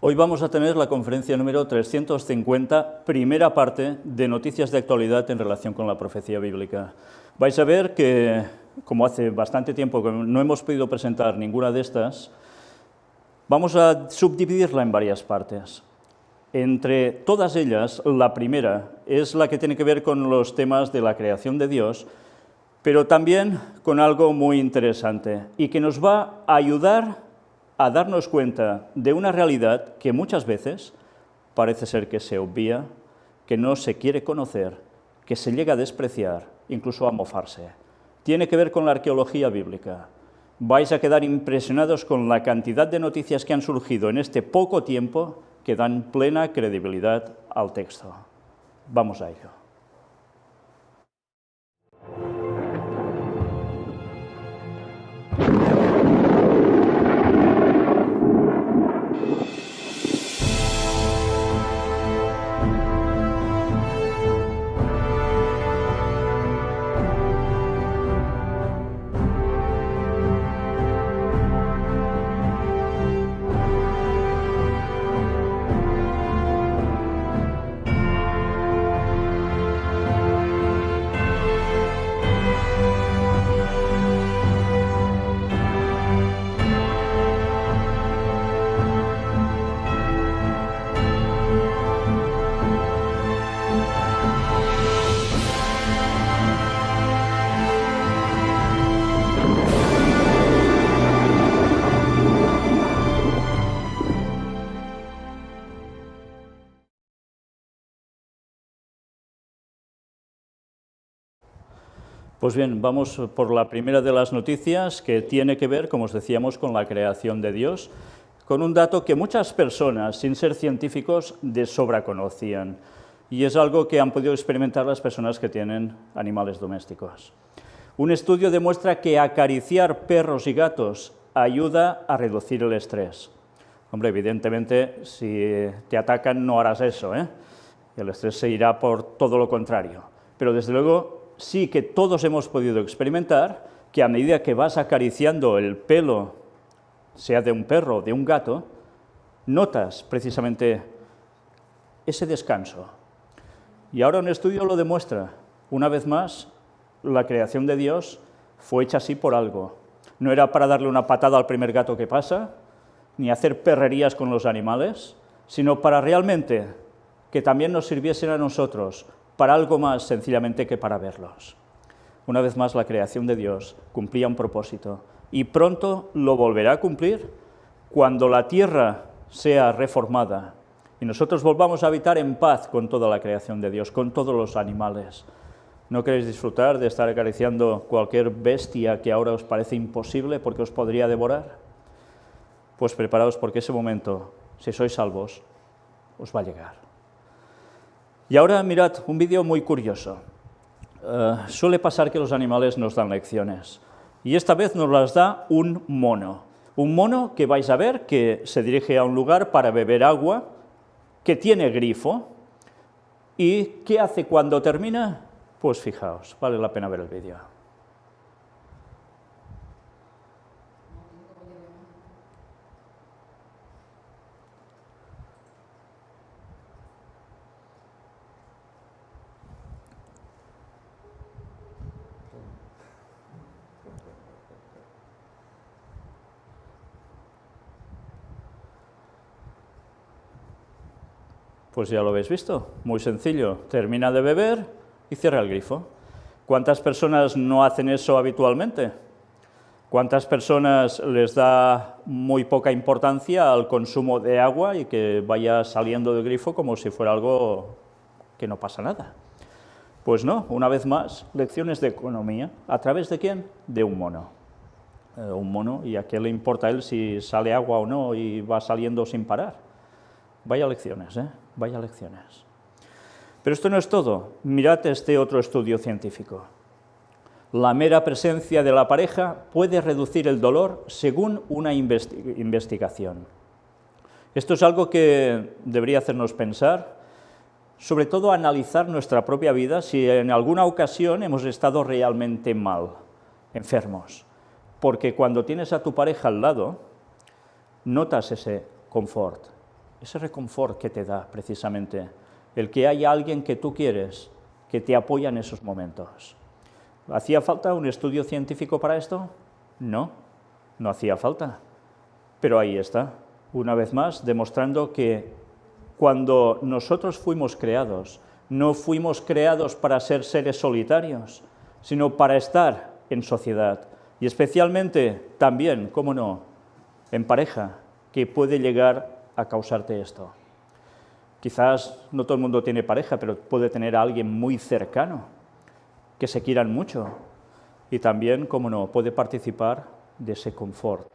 Hoy vamos a tener la conferencia número 350, primera parte de noticias de actualidad en relación con la profecía bíblica. Vais a ver que, como hace bastante tiempo que no hemos podido presentar ninguna de estas, vamos a subdividirla en varias partes. Entre todas ellas, la primera es la que tiene que ver con los temas de la creación de Dios, pero también con algo muy interesante y que nos va a ayudar a darnos cuenta de una realidad que muchas veces parece ser que se obvia, que no se quiere conocer, que se llega a despreciar, incluso a mofarse. Tiene que ver con la arqueología bíblica. Vais a quedar impresionados con la cantidad de noticias que han surgido en este poco tiempo que dan plena credibilidad al texto. Vamos a ello. Pues bien, vamos por la primera de las noticias, que tiene que ver, como os decíamos, con la creación de Dios, con un dato que muchas personas, sin ser científicos, de sobra conocían, y es algo que han podido experimentar las personas que tienen animales domésticos. Un estudio demuestra que acariciar perros y gatos ayuda a reducir el estrés. Hombre, evidentemente, si te atacan no harás eso, ¿eh? El estrés se irá por todo lo contrario, pero desde luego sí que todos hemos podido experimentar que a medida que vas acariciando el pelo, sea de un perro o de un gato, notas precisamente ese descanso. Y ahora un estudio lo demuestra. Una vez más, la creación de Dios fue hecha así por algo. No era para darle una patada al primer gato que pasa, ni hacer perrerías con los animales, sino para realmente que también nos sirviesen a nosotros para algo más sencillamente que para verlos. Una vez más, la creación de Dios cumplía un propósito y pronto lo volverá a cumplir cuando la tierra sea reformada y nosotros volvamos a habitar en paz con toda la creación de Dios, con todos los animales. ¿No queréis disfrutar de estar acariciando cualquier bestia que ahora os parece imposible porque os podría devorar? Pues preparaos porque ese momento, si sois salvos, os va a llegar. Y ahora mirad un vídeo muy curioso. Suele pasar que los animales nos dan lecciones, y esta vez nos las da un mono. Un mono que vais a ver que se dirige a un lugar para beber agua, que tiene grifo, y ¿qué hace cuando termina? Pues fijaos, vale la pena ver el vídeo. Pues ya lo habéis visto, muy sencillo, termina de beber y cierra el grifo. ¿Cuántas personas no hacen eso habitualmente? ¿Cuántas personas les da muy poca importancia al consumo de agua y que vaya saliendo del grifo como si fuera algo que no pasa nada? Pues no, una vez más, lecciones de economía. ¿A través de quién? De un mono. Un mono, ¿y a qué le importa a él si sale agua o no y va saliendo sin parar? Vaya lecciones, ¿eh? Vaya lecciones. Pero esto no es todo. Mirad este otro estudio científico. La mera presencia de la pareja puede reducir el dolor según una investigación. Esto es algo que debería hacernos pensar, sobre todo analizar nuestra propia vida si en alguna ocasión hemos estado realmente mal, enfermos. Porque cuando tienes a tu pareja al lado, notas ese confort, ese reconfort que te da precisamente, el que haya alguien que tú quieres, que te apoya en esos momentos. ¿Hacía falta un estudio científico para esto? No, no hacía falta. Pero ahí está, una vez más, demostrando que cuando nosotros fuimos creados, no fuimos creados para ser seres solitarios, sino para estar en sociedad. Y especialmente también, cómo no, en pareja, que puede llegar a causarte esto. Quizás no todo el mundo tiene pareja, pero puede tener a alguien muy cercano, que se quieran mucho. Y también, cómo no, puede participar de ese confort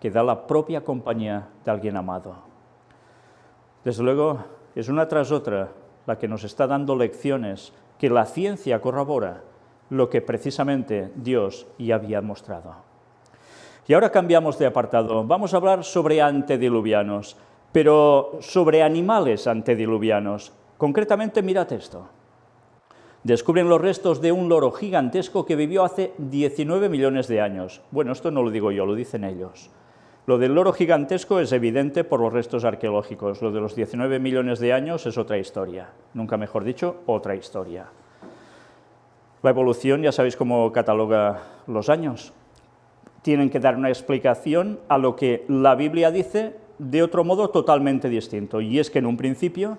que da la propia compañía de alguien amado. Desde luego, es una tras otra la que nos está dando lecciones que la ciencia corrobora lo que precisamente Dios ya había mostrado. Y ahora cambiamos de apartado. Vamos a hablar sobre antediluvianos, pero sobre animales antediluvianos. Concretamente, mirad esto. Descubren los restos de un loro gigantesco que vivió hace 19 millones de años. Bueno, esto no lo digo yo, lo dicen ellos. Lo del loro gigantesco es evidente por los restos arqueológicos. Lo de los 19 millones de años es otra historia. Nunca mejor dicho, otra historia. La evolución, ya sabéis cómo cataloga los años. Tienen que dar una explicación a lo que la Biblia dice de otro modo totalmente distinto. Y es que en un principio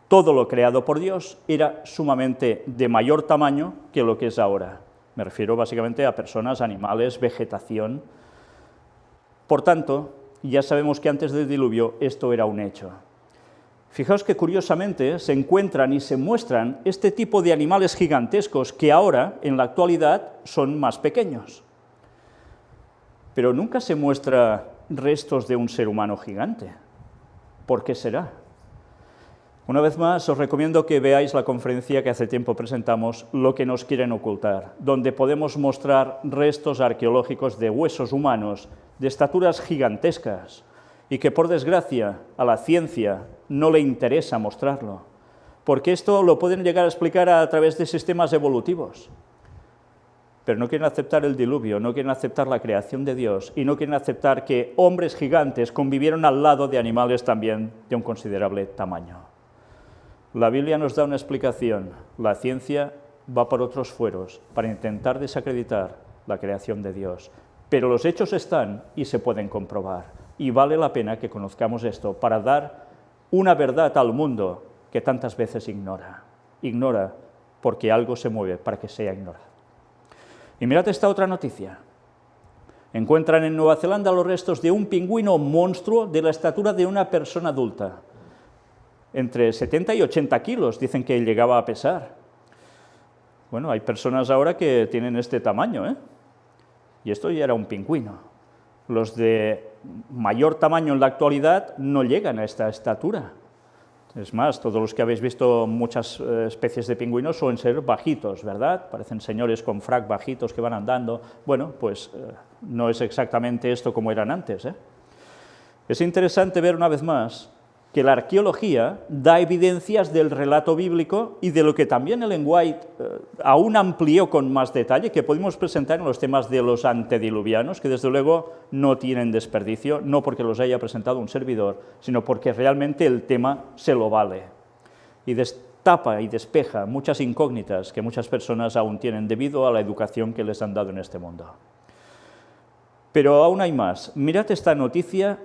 todo lo creado por Dios era sumamente de mayor tamaño que lo que es ahora. Me refiero básicamente a personas, animales, vegetación. Por tanto, ya sabemos que antes del diluvio esto era un hecho. Fijaos que curiosamente se encuentran y se muestran este tipo de animales gigantescos que ahora, en la actualidad, son más pequeños. Pero nunca se muestra restos de un ser humano gigante. ¿Por qué será? Una vez más, os recomiendo que veáis la conferencia que hace tiempo presentamos, Lo que nos quieren ocultar, donde podemos mostrar restos arqueológicos de huesos humanos de estaturas gigantescas y que, por desgracia, a la ciencia no le interesa mostrarlo, porque esto lo pueden llegar a explicar a través de sistemas evolutivos. Pero no quieren aceptar el diluvio, no quieren aceptar la creación de Dios y no quieren aceptar que hombres gigantes convivieron al lado de animales también de un considerable tamaño. La Biblia nos da una explicación, la ciencia va por otros fueros para intentar desacreditar la creación de Dios, pero los hechos están y se pueden comprobar, y vale la pena que conozcamos esto para dar una verdad al mundo que tantas veces ignora. Ignora porque algo se mueve para que sea ignorado. Y mirad esta otra noticia. Encuentran en Nueva Zelanda los restos de un pingüino monstruo de la estatura de una persona adulta. Entre 70 y 80 kilos, dicen que llegaba a pesar. Bueno, hay personas ahora que tienen este tamaño, ¿eh? Y esto ya era un pingüino. Los de mayor tamaño en la actualidad no llegan a esta estatura. Es más, todos los que habéis visto muchas especies de pingüinos suelen ser bajitos, ¿verdad? Parecen señores con frac bajitos que van andando. Bueno, pues no es exactamente esto como eran antes, ¿eh? Es interesante ver una vez más que la arqueología da evidencias del relato bíblico y de lo que también Ellen White aún amplió con más detalle, que podemos presentar en los temas de los antediluvianos, que desde luego no tienen desperdicio, no porque los haya presentado un servidor, sino porque realmente el tema se lo vale. Y destapa y despeja muchas incógnitas que muchas personas aún tienen debido a la educación que les han dado en este mundo. Pero aún hay más. Mirad esta noticia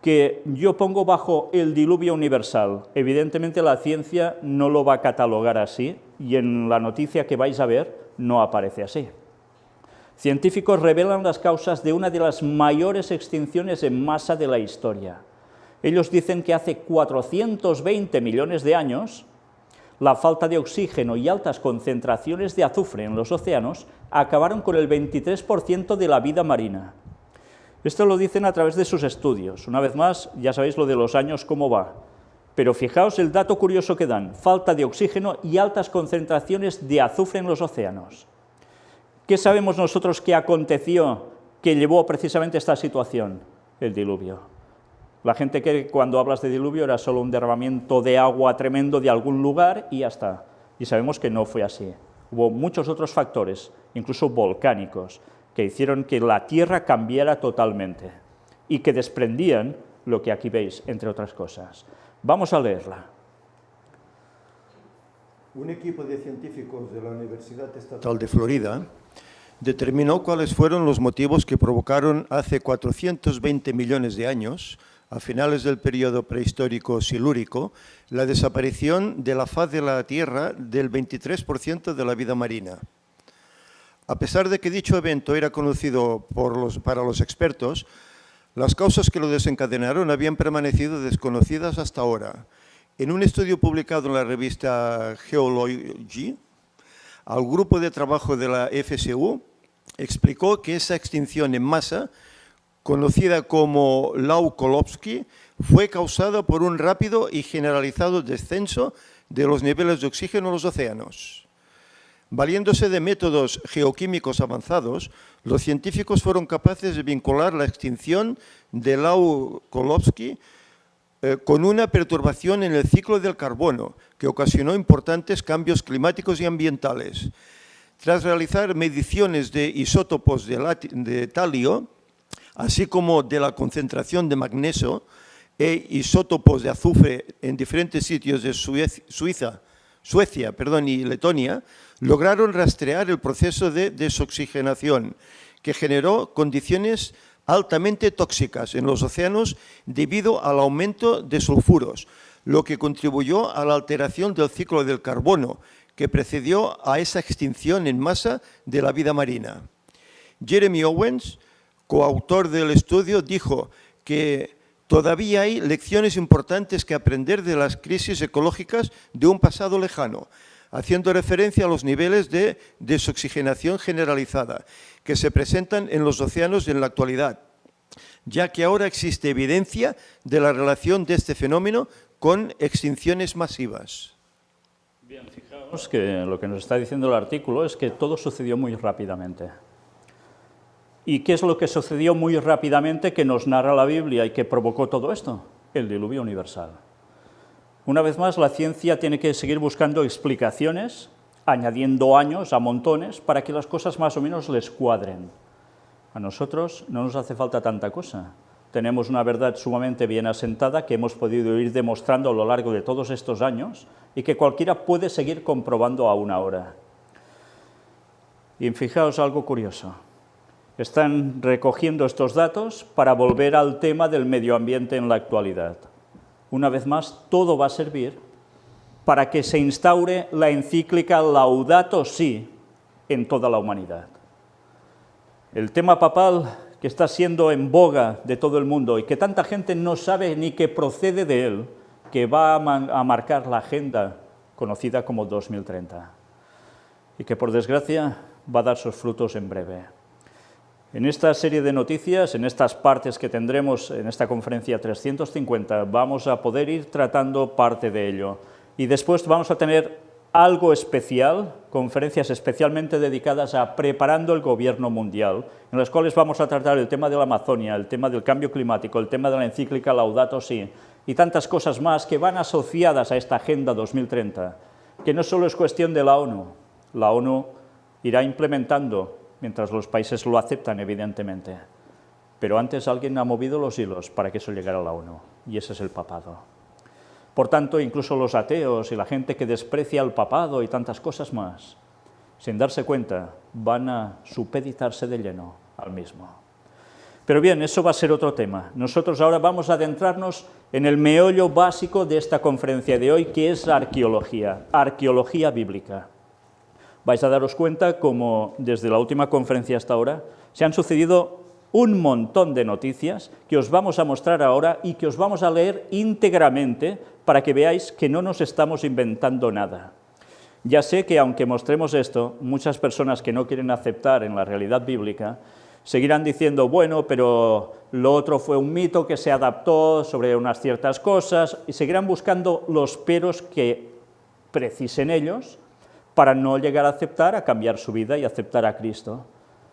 que yo pongo bajo el diluvio universal. Evidentemente la ciencia no lo va a catalogar así, y en la noticia que vais a ver no aparece así. Científicos revelan las causas de una de las mayores extinciones en masa de la historia. Ellos dicen que hace 420 millones de años, la falta de oxígeno y altas concentraciones de azufre en los océanos acabaron con el 23% de la vida marina. Esto lo dicen a través de sus estudios. Una vez más, ya sabéis lo de los años cómo va. Pero fijaos el dato curioso que dan: falta de oxígeno y altas concentraciones de azufre en los océanos. ¿Qué sabemos nosotros que aconteció que llevó precisamente a esta situación? El diluvio. La gente que cuando hablas de diluvio era solo un derramamiento de agua tremendo de algún lugar y ya está. Y sabemos que no fue así. Hubo muchos otros factores, incluso volcánicos, que hicieron que la Tierra cambiara totalmente y que desprendían lo que aquí veis, entre otras cosas. Vamos a leerla. Un equipo de científicos de la Universidad Estatal de Florida determinó cuáles fueron los motivos que provocaron hace 420 millones de años, a finales del periodo prehistórico silúrico, la desaparición de la faz de la Tierra del 23% de la vida marina. A pesar de que dicho evento era conocido para los expertos, las causas que lo desencadenaron habían permanecido desconocidas hasta ahora. En un estudio publicado en la revista Geology, al grupo de trabajo de la FSU explicó que esa extinción en masa, conocida como Lau-Kolovsky, fue causada por un rápido y generalizado descenso de los niveles de oxígeno en los océanos. Valiéndose de métodos geoquímicos avanzados, los científicos fueron capaces de vincular la extinción de Lau-Kolovsky con una perturbación en el ciclo del carbono, que ocasionó importantes cambios climáticos y ambientales. Tras realizar mediciones de isótopos de talio, así como de la concentración de magnesio e isótopos de azufre en diferentes sitios de Suecia y Letonia, lograron rastrear el proceso de desoxigenación, que generó condiciones altamente tóxicas en los océanos debido al aumento de sulfuros, lo que contribuyó a la alteración del ciclo del carbono, que precedió a esa extinción en masa de la vida marina. Jeremy Owens, coautor del estudio, dijo que todavía hay lecciones importantes que aprender de las crisis ecológicas de un pasado lejano, haciendo referencia a los niveles de desoxigenación generalizada que se presentan en los océanos en la actualidad, ya que ahora existe evidencia de la relación de este fenómeno con extinciones masivas. Bien, fijaos que lo que nos está diciendo el artículo es que todo sucedió muy rápidamente. ¿Y qué es lo que sucedió muy rápidamente que nos narra la Biblia y que provocó todo esto? El diluvio universal. Una vez más, la ciencia tiene que seguir buscando explicaciones, añadiendo años a montones, para que las cosas más o menos les cuadren. A nosotros no nos hace falta tanta cosa. Tenemos una verdad sumamente bien asentada que hemos podido ir demostrando a lo largo de todos estos años y que cualquiera puede seguir comprobando aún ahora. Y fijaos algo curioso. Están recogiendo estos datos para volver al tema del medio ambiente en la actualidad. Una vez más, todo va a servir para que se instaure la encíclica Laudato Si en toda la humanidad. El tema papal que está siendo en boga de todo el mundo y que tanta gente no sabe ni que procede de él, que va a marcar la agenda conocida como 2030 y que, por desgracia, va a dar sus frutos en breve. En esta serie de noticias, en estas partes que tendremos en esta conferencia 350, vamos a poder ir tratando parte de ello. Y después vamos a tener algo especial, conferencias especialmente dedicadas a preparando el gobierno mundial, en las cuales vamos a tratar el tema de la Amazonia, el tema del cambio climático, el tema de la encíclica Laudato Si, y tantas cosas más que van asociadas a esta Agenda 2030, que no solo es cuestión de la ONU irá implementando mientras los países lo aceptan, evidentemente. Pero antes alguien ha movido los hilos para que eso llegara a la ONU, y ese es el papado. Por tanto, incluso los ateos y la gente que desprecia al papado y tantas cosas más, sin darse cuenta, van a supeditarse de lleno al mismo. Pero bien, eso va a ser otro tema. Nosotros ahora vamos a adentrarnos en el meollo básico de esta conferencia de hoy, que es la arqueología bíblica. Vais a daros cuenta cómo desde la última conferencia hasta ahora se han sucedido un montón de noticias que os vamos a mostrar ahora y que os vamos a leer íntegramente para que veáis que no nos estamos inventando nada. Ya sé que aunque mostremos esto, muchas personas que no quieren aceptar en la realidad bíblica seguirán diciendo, bueno, pero lo otro fue un mito que se adaptó sobre unas ciertas cosas, y seguirán buscando los peros que precisen ellos para no llegar a aceptar, a cambiar su vida y aceptar a Cristo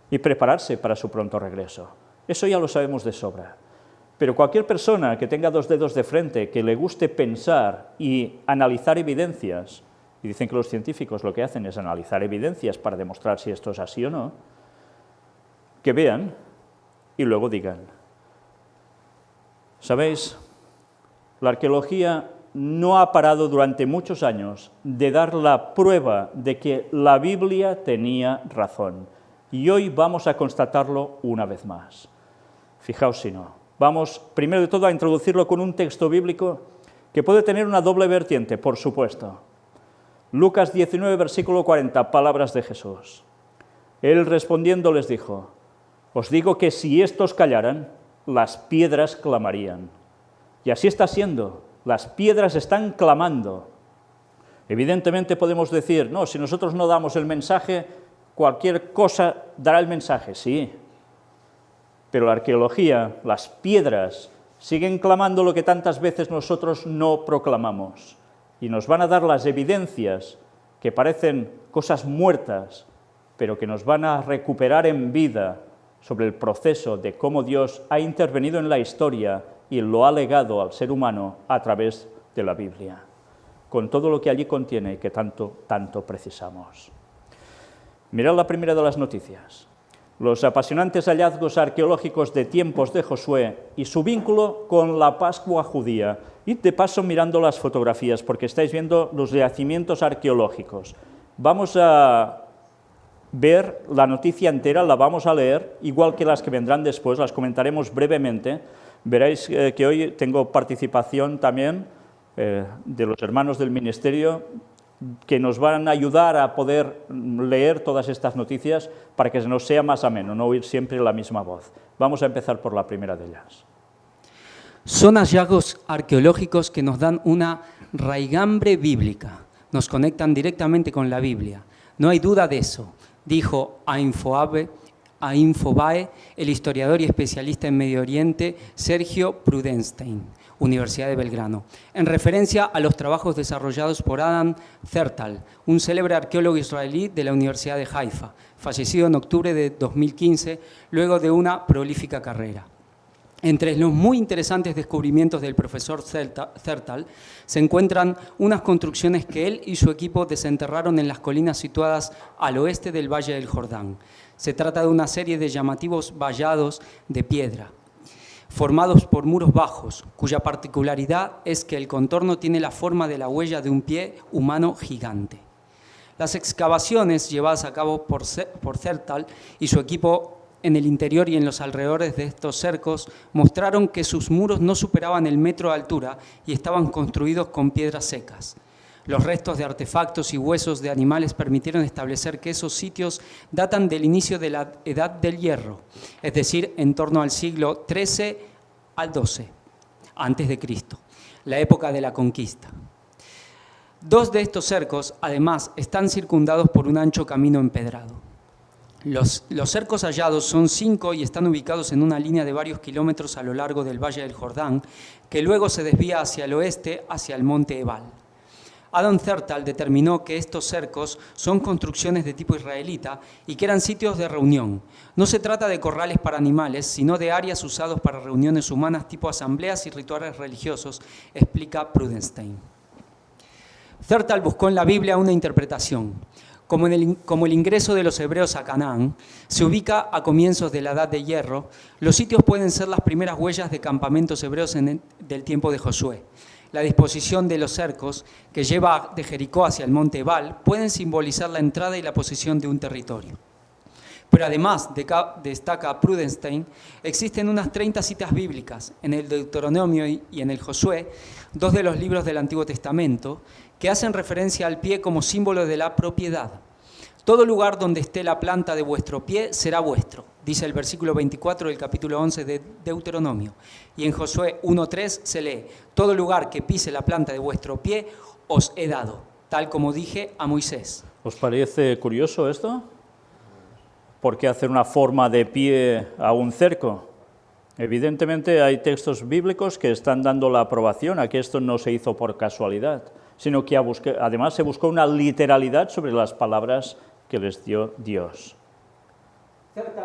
y prepararse para su pronto regreso. Eso ya lo sabemos de sobra. Pero cualquier persona que tenga dos dedos de frente, que le guste pensar y analizar evidencias, y dicen que los científicos lo que hacen es analizar evidencias para demostrar si esto es así o no, que vean y luego digan. ¿Sabéis? La arqueología no ha parado durante muchos años de dar la prueba de que la Biblia tenía razón. Y hoy vamos a constatarlo una vez más. Fijaos si no. Vamos, primero de todo, a introducirlo con un texto bíblico que puede tener una doble vertiente, por supuesto. Lucas 19, versículo 40, palabras de Jesús. Él respondiendo les dijo: os digo que si estos callaran, las piedras clamarían. Y así está siendo. Las piedras están clamando. Evidentemente podemos decir, no, si nosotros no damos el mensaje, cualquier cosa dará el mensaje, sí. Pero la arqueología, las piedras, siguen clamando lo que tantas veces nosotros no proclamamos. Y nos van a dar las evidencias que parecen cosas muertas, pero que nos van a recuperar en vida sobre el proceso de cómo Dios ha intervenido en la historia y lo ha legado al ser humano a través de la Biblia, con todo lo que allí contiene y que tanto precisamos. Mirad la primera de las noticias. Los apasionantes hallazgos arqueológicos de tiempos de Josué y su vínculo con la Pascua judía. Y de paso mirando las fotografías, porque estáis viendo los yacimientos arqueológicos. Vamos a ver la noticia entera, la vamos a leer, igual que las que vendrán después, las comentaremos brevemente. Veréis que hoy tengo participación también de los hermanos del ministerio que nos van a ayudar a poder leer todas estas noticias para que nos sea más ameno, no oír siempre la misma voz. Vamos a empezar por la primera de ellas. Son hallazgos arqueológicos que nos dan una raigambre bíblica, nos conectan directamente con la Biblia. No hay duda de eso, dijo a Infobae el historiador y especialista en Medio Oriente Sergio Prudenstein, Universidad de Belgrano, en referencia a los trabajos desarrollados por Adam Zertal, un célebre arqueólogo israelí de la Universidad de Haifa, fallecido en octubre de 2015, luego de una prolífica carrera. Entre los muy interesantes descubrimientos del profesor Zertal se encuentran unas construcciones que él y su equipo desenterraron en las colinas situadas al oeste del Valle del Jordán. Se trata de una serie de llamativos vallados de piedra, formados por muros bajos, cuya particularidad es que el contorno tiene la forma de la huella de un pie humano gigante. Las excavaciones llevadas a cabo por Zertal y su equipo en el interior y en los alrededores de estos cercos mostraron que sus muros no superaban el metro de altura y estaban construidos con piedras secas. Los restos de artefactos y huesos de animales permitieron establecer que esos sitios datan del inicio de la Edad del Hierro, es decir, en torno al siglo XIII al XII, antes de Cristo, la época de la conquista. Dos de estos cercos, además, están circundados por un ancho camino empedrado. Los cercos hallados son 5 y están ubicados en una línea de varios kilómetros a lo largo del Valle del Jordán, que luego se desvía hacia el oeste, hacia el monte Ebal. Adam Zertal determinó que estos cercos son construcciones de tipo israelita y que eran sitios de reunión. No se trata de corrales para animales, sino de áreas usados para reuniones humanas tipo asambleas y rituales religiosos, explica Prudenstein. Zertal buscó en la Biblia una interpretación. Como el ingreso de los hebreos a Canaán se ubica a comienzos de la Edad de Hierro, los sitios pueden ser las primeras huellas de campamentos hebreos del tiempo de Josué. La disposición de los cercos, que lleva de Jericó hacia el monte Ebal, pueden simbolizar la entrada y la posesión de un territorio. Pero además, destaca Prudenstein, existen unas 30 citas bíblicas en el Deuteronomio y en el Josué, dos de los libros del Antiguo Testamento, que hacen referencia al pie como símbolo de la propiedad. Todo lugar donde esté la planta de vuestro pie será vuestro, dice el versículo 24 del capítulo 11 de Deuteronomio. Y en Josué 1:3 se lee, todo lugar que pise la planta de vuestro pie os he dado, tal como dije a Moisés. ¿Os parece curioso esto? ¿Por qué hacer una forma de pie a un cerco? Evidentemente hay textos bíblicos que están dando la aprobación a que esto no se hizo por casualidad, sino que además se buscó una literalidad sobre las palabras que les dio Dios.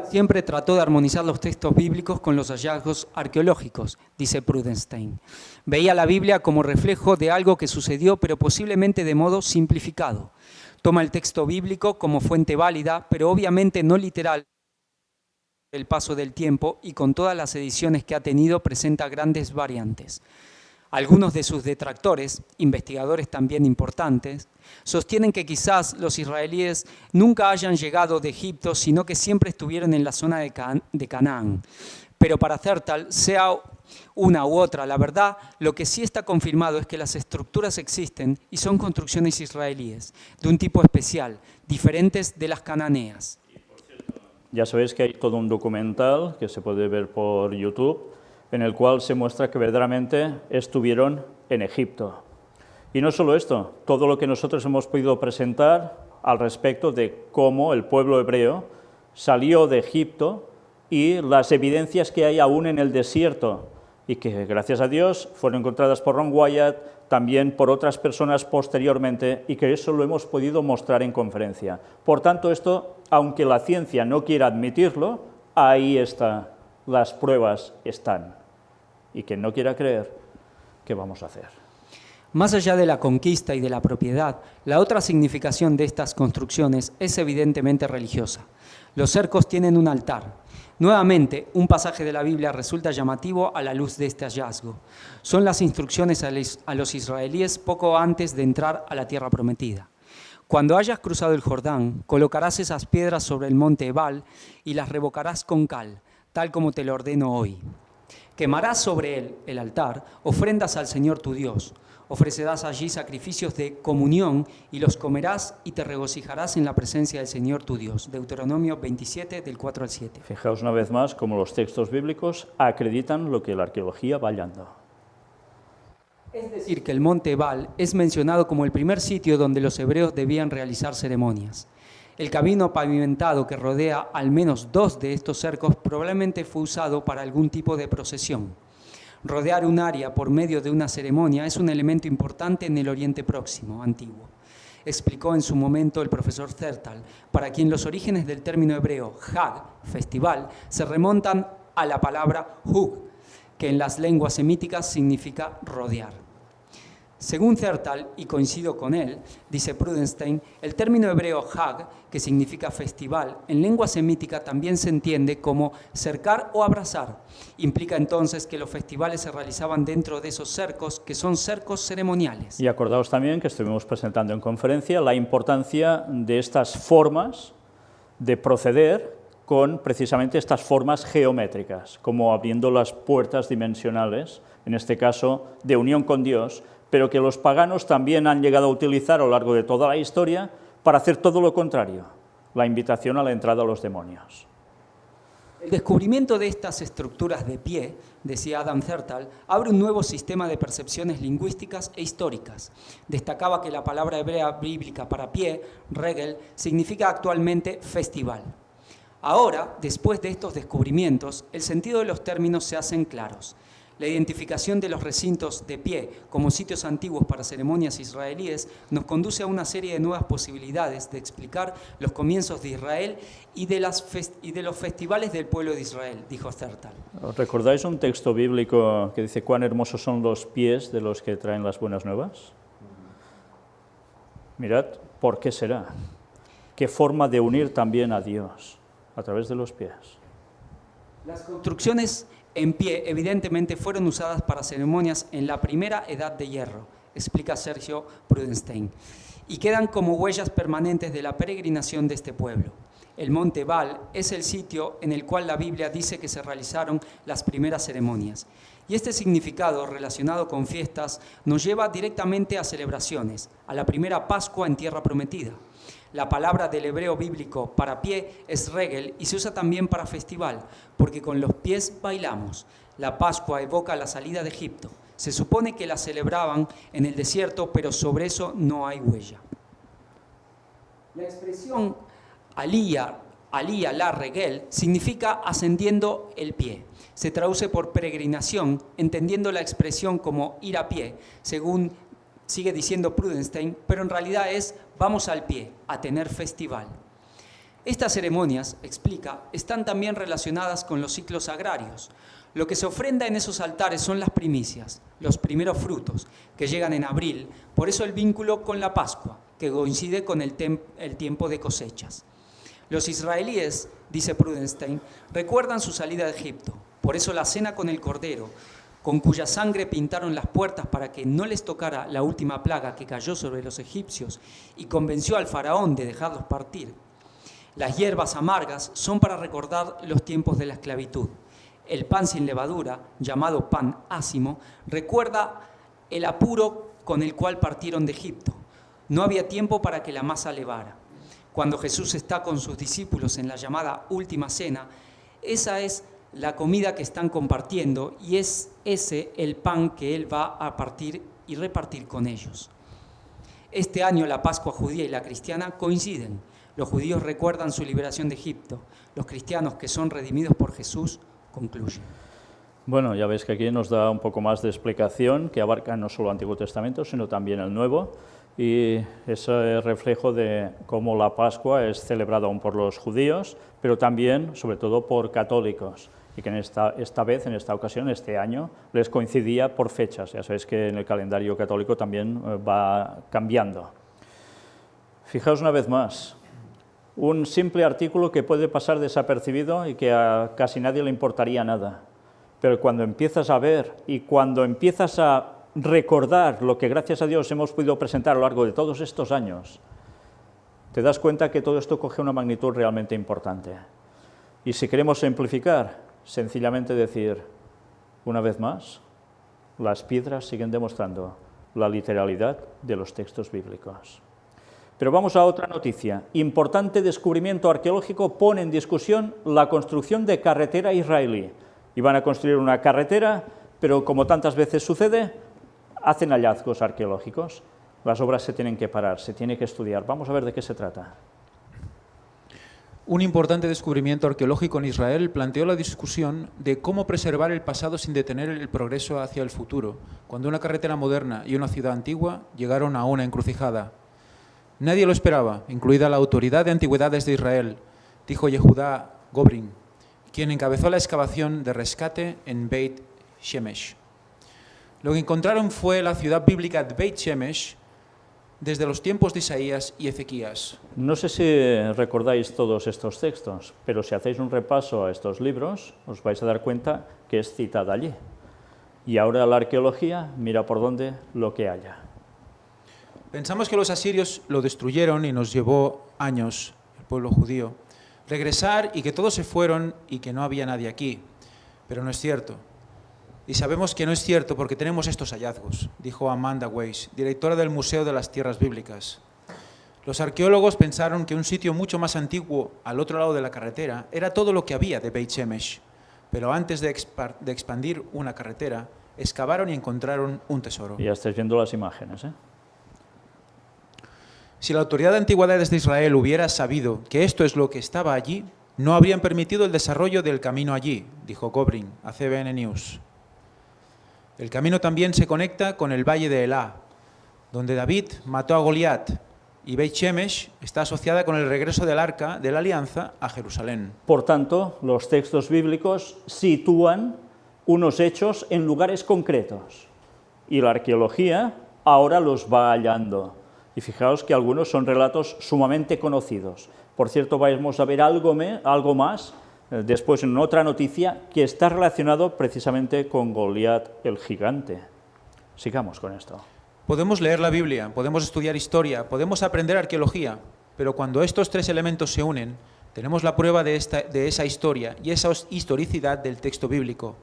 Siempre trató de armonizar los textos bíblicos con los hallazgos arqueológicos, dice Prudenstein. Veía la Biblia como reflejo de algo que sucedió, pero posiblemente de modo simplificado. Toma el texto bíblico como fuente válida, pero obviamente no literal, el paso del tiempo y con todas las ediciones que ha tenido presenta grandes variantes. Algunos de sus detractores, investigadores también importantes, sostienen que quizás los israelíes nunca hayan llegado de Egipto, sino que siempre estuvieron en la zona de Canaán. Pero para Zertal, sea una u otra, la verdad, lo que sí está confirmado es que las estructuras existen y son construcciones israelíes, de un tipo especial, diferentes de las cananeas. Ya sabéis que hay todo un documental que se puede ver por YouTube, en el cual se muestra que verdaderamente estuvieron en Egipto. Y no solo esto, todo lo que nosotros hemos podido presentar al respecto de cómo el pueblo hebreo salió de Egipto y las evidencias que hay aún en el desierto y que, gracias a Dios, fueron encontradas por Ron Wyatt, también por otras personas posteriormente, y que eso lo hemos podido mostrar en conferencia. Por tanto, esto, aunque la ciencia no quiera admitirlo, ahí está. Las pruebas están. Y quien no quiera creer, ¿qué vamos a hacer? Más allá de la conquista y de la propiedad, la otra significación de estas construcciones es evidentemente religiosa. Los cercos tienen un altar. Nuevamente, un pasaje de la Biblia resulta llamativo a la luz de este hallazgo. Son las instrucciones a los israelíes poco antes de entrar a la tierra prometida. Cuando hayas cruzado el Jordán, colocarás esas piedras sobre el monte Ebal y las revocarás con cal, tal como te lo ordeno hoy. Quemarás sobre él, el altar, ofrendas al Señor tu Dios. Ofrecerás allí sacrificios de comunión y los comerás y te regocijarás en la presencia del Señor tu Dios. Deuteronomio 27, del 4 al 7. Fijaos una vez más cómo los textos bíblicos acreditan lo que la arqueología va hallando. Es decir, que el monte Ebal es mencionado como el primer sitio donde los hebreos debían realizar ceremonias. El camino pavimentado que rodea al menos 2 de estos cercos probablemente fue usado para algún tipo de procesión. Rodear un área por medio de una ceremonia es un elemento importante en el Oriente Próximo, antiguo. Explicó en su momento el profesor Zertal, para quien los orígenes del término hebreo Hag, festival, se remontan a la palabra Hug, que en las lenguas semíticas significa rodear. Según Zertal, y coincido con él, dice Prudenstein, el término hebreo Hag, que significa festival, en lengua semítica también se entiende como cercar o abrazar. Implica entonces que los festivales se realizaban dentro de esos cercos, que son cercos ceremoniales. Y acordaos también que estuvimos presentando en conferencia la importancia de estas formas de proceder con precisamente estas formas geométricas, como abriendo las puertas dimensionales, en este caso de unión con Dios, pero que los paganos también han llegado a utilizar a lo largo de toda la historia para hacer todo lo contrario, la invitación a la entrada a los demonios. El descubrimiento de estas estructuras de pie, decía Adam Zertal, abre un nuevo sistema de percepciones lingüísticas e históricas. Destacaba que la palabra hebrea bíblica para pie, regel, significa actualmente festival. Ahora, después de estos descubrimientos, el sentido de los términos se hacen claros. La identificación de los recintos de pie como sitios antiguos para ceremonias israelíes nos conduce a una serie de nuevas posibilidades de explicar los comienzos de Israel y de los festivales del pueblo de Israel, dijo Zertal. ¿Os recordáis un texto bíblico que dice cuán hermosos son los pies de los que traen las buenas nuevas? Mirad, ¿por qué será? ¿Qué forma de unir también a Dios a través de los pies? Las construcciones en pie, evidentemente, fueron usadas para ceremonias en la primera edad de hierro, explica Sergio Prudenstein, y quedan como huellas permanentes de la peregrinación de este pueblo. El monte Ebal es el sitio en el cual la Biblia dice que se realizaron las primeras ceremonias. Y este significado relacionado con fiestas nos lleva directamente a celebraciones, a la primera Pascua en Tierra Prometida. La palabra del hebreo bíblico para pie es regel y se usa también para festival, porque con los pies bailamos. La Pascua evoca la salida de Egipto. Se supone que la celebraban en el desierto, pero sobre eso no hay huella. La expresión aliyah la regel significa ascendiendo el pie. Se traduce por peregrinación, entendiendo la expresión como ir a pie, según sigue diciendo Prudenstein, pero en realidad es vamos al pie, a tener festival. Estas ceremonias, explica, están también relacionadas con los ciclos agrarios. Lo que se ofrenda en esos altares son las primicias, los primeros frutos, que llegan en abril, por eso el vínculo con la Pascua, que coincide con el tiempo de cosechas. Los israelíes, dice Prudenstein, recuerdan su salida de Egipto. Por eso la cena con el cordero, con cuya sangre pintaron las puertas para que no les tocara la última plaga que cayó sobre los egipcios y convenció al faraón de dejarlos partir. Las hierbas amargas son para recordar los tiempos de la esclavitud. El pan sin levadura, llamado pan ácimo, recuerda el apuro con el cual partieron de Egipto. No había tiempo para que la masa levara. Cuando Jesús está con sus discípulos en la llamada Última Cena, esa es la comida que están compartiendo y es ese el pan que Él va a partir y repartir con ellos. Este año la Pascua judía y la cristiana coinciden. Los judíos recuerdan su liberación de Egipto. Los cristianos que son redimidos por Jesús concluyen. Bueno, ya veis que aquí nos da un poco más de explicación, que abarca no solo el Antiguo Testamento, sino también el Nuevo, y es reflejo de cómo la Pascua es celebrada aún por los judíos, pero también, sobre todo, por católicos, y que en esta ocasión, este año, les coincidía por fechas. Ya sabéis que en el calendario católico también va cambiando. Fijaos una vez más, un simple artículo que puede pasar desapercibido y que a casi nadie le importaría nada. Pero cuando empiezas a ver y cuando empiezas a recordar lo que gracias a Dios hemos podido presentar a lo largo de todos estos años, te das cuenta que todo esto coge una magnitud realmente importante. Y si queremos simplificar, sencillamente decir, una vez más, las piedras siguen demostrando la literalidad de los textos bíblicos. Pero vamos a otra noticia. Importante descubrimiento arqueológico pone en discusión la construcción de carretera israelí. Iban a construir una carretera, pero como tantas veces sucede, hacen hallazgos arqueológicos. Las obras se tienen que parar, se tiene que estudiar. Vamos a ver de qué se trata. Un importante descubrimiento arqueológico en Israel planteó la discusión de cómo preservar el pasado sin detener el progreso hacia el futuro, cuando una carretera moderna y una ciudad antigua llegaron a una encrucijada. Nadie lo esperaba, incluida la Autoridad de Antigüedades de Israel, dijo Yehudá Gobrin, quien encabezó la excavación de rescate en Beit Shemesh. Lo que encontraron fue la ciudad bíblica de Beit Shemesh desde los tiempos de Isaías y Ezequías. No sé si recordáis todos estos textos, pero si hacéis un repaso a estos libros, os vais a dar cuenta que es citada allí. Y ahora la arqueología mira por dónde lo que haya. Pensamos que los asirios lo destruyeron y nos llevó años, el pueblo judío, regresar y que todos se fueron y que no había nadie aquí. Pero no es cierto. Y sabemos que no es cierto porque tenemos estos hallazgos, dijo Amanda Weiss, directora del Museo de las Tierras Bíblicas. Los arqueólogos pensaron que un sitio mucho más antiguo, al otro lado de la carretera, era todo lo que había de Beit Shemesh. Pero antes de expandir una carretera, excavaron y encontraron un tesoro. Ya estáis viendo las imágenes, ¿eh? Si la Autoridad de Antigüedades de Israel hubiera sabido que esto es lo que estaba allí, no habrían permitido el desarrollo del camino allí, dijo Gobrin a CBN News. El camino también se conecta con el valle de Elá, donde David mató a Goliat, y Beit Shemesh está asociada con el regreso del Arca de la Alianza a Jerusalén. Por tanto, los textos bíblicos sitúan unos hechos en lugares concretos, y la arqueología ahora los va hallando. Y fijaos que algunos son relatos sumamente conocidos. Por cierto, vamos a ver algo más después en otra noticia que está relacionado precisamente con Goliat el gigante. Sigamos con esto. Podemos leer la Biblia, podemos estudiar historia, podemos aprender arqueología, pero cuando estos tres elementos se unen, tenemos la prueba de esa historia y esa historicidad del texto bíblico,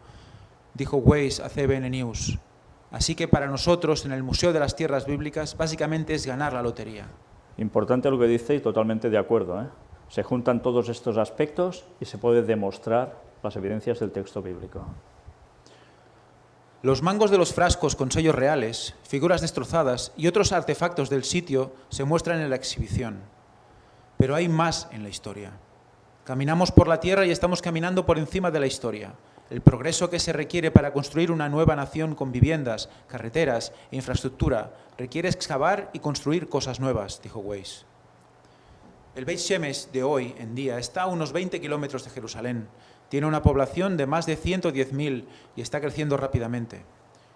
dijo Weiss a CBN News. Así que para nosotros, en el Museo de las Tierras Bíblicas, básicamente es ganar la lotería. Importante lo que dice y totalmente de acuerdo, ¿eh? Se juntan todos estos aspectos y se puede demostrar las evidencias del texto bíblico. Los mangos de los frascos con sellos reales, figuras destrozadas y otros artefactos del sitio se muestran en la exhibición. Pero hay más en la historia. Caminamos por la tierra y estamos caminando por encima de la historia. El progreso que se requiere para construir una nueva nación con viviendas, carreteras e infraestructura requiere excavar y construir cosas nuevas, dijo Weiss. El Beit Shemesh de hoy en día está a unos 20 kilómetros de Jerusalén. Tiene una población de más de 110.000 y está creciendo rápidamente.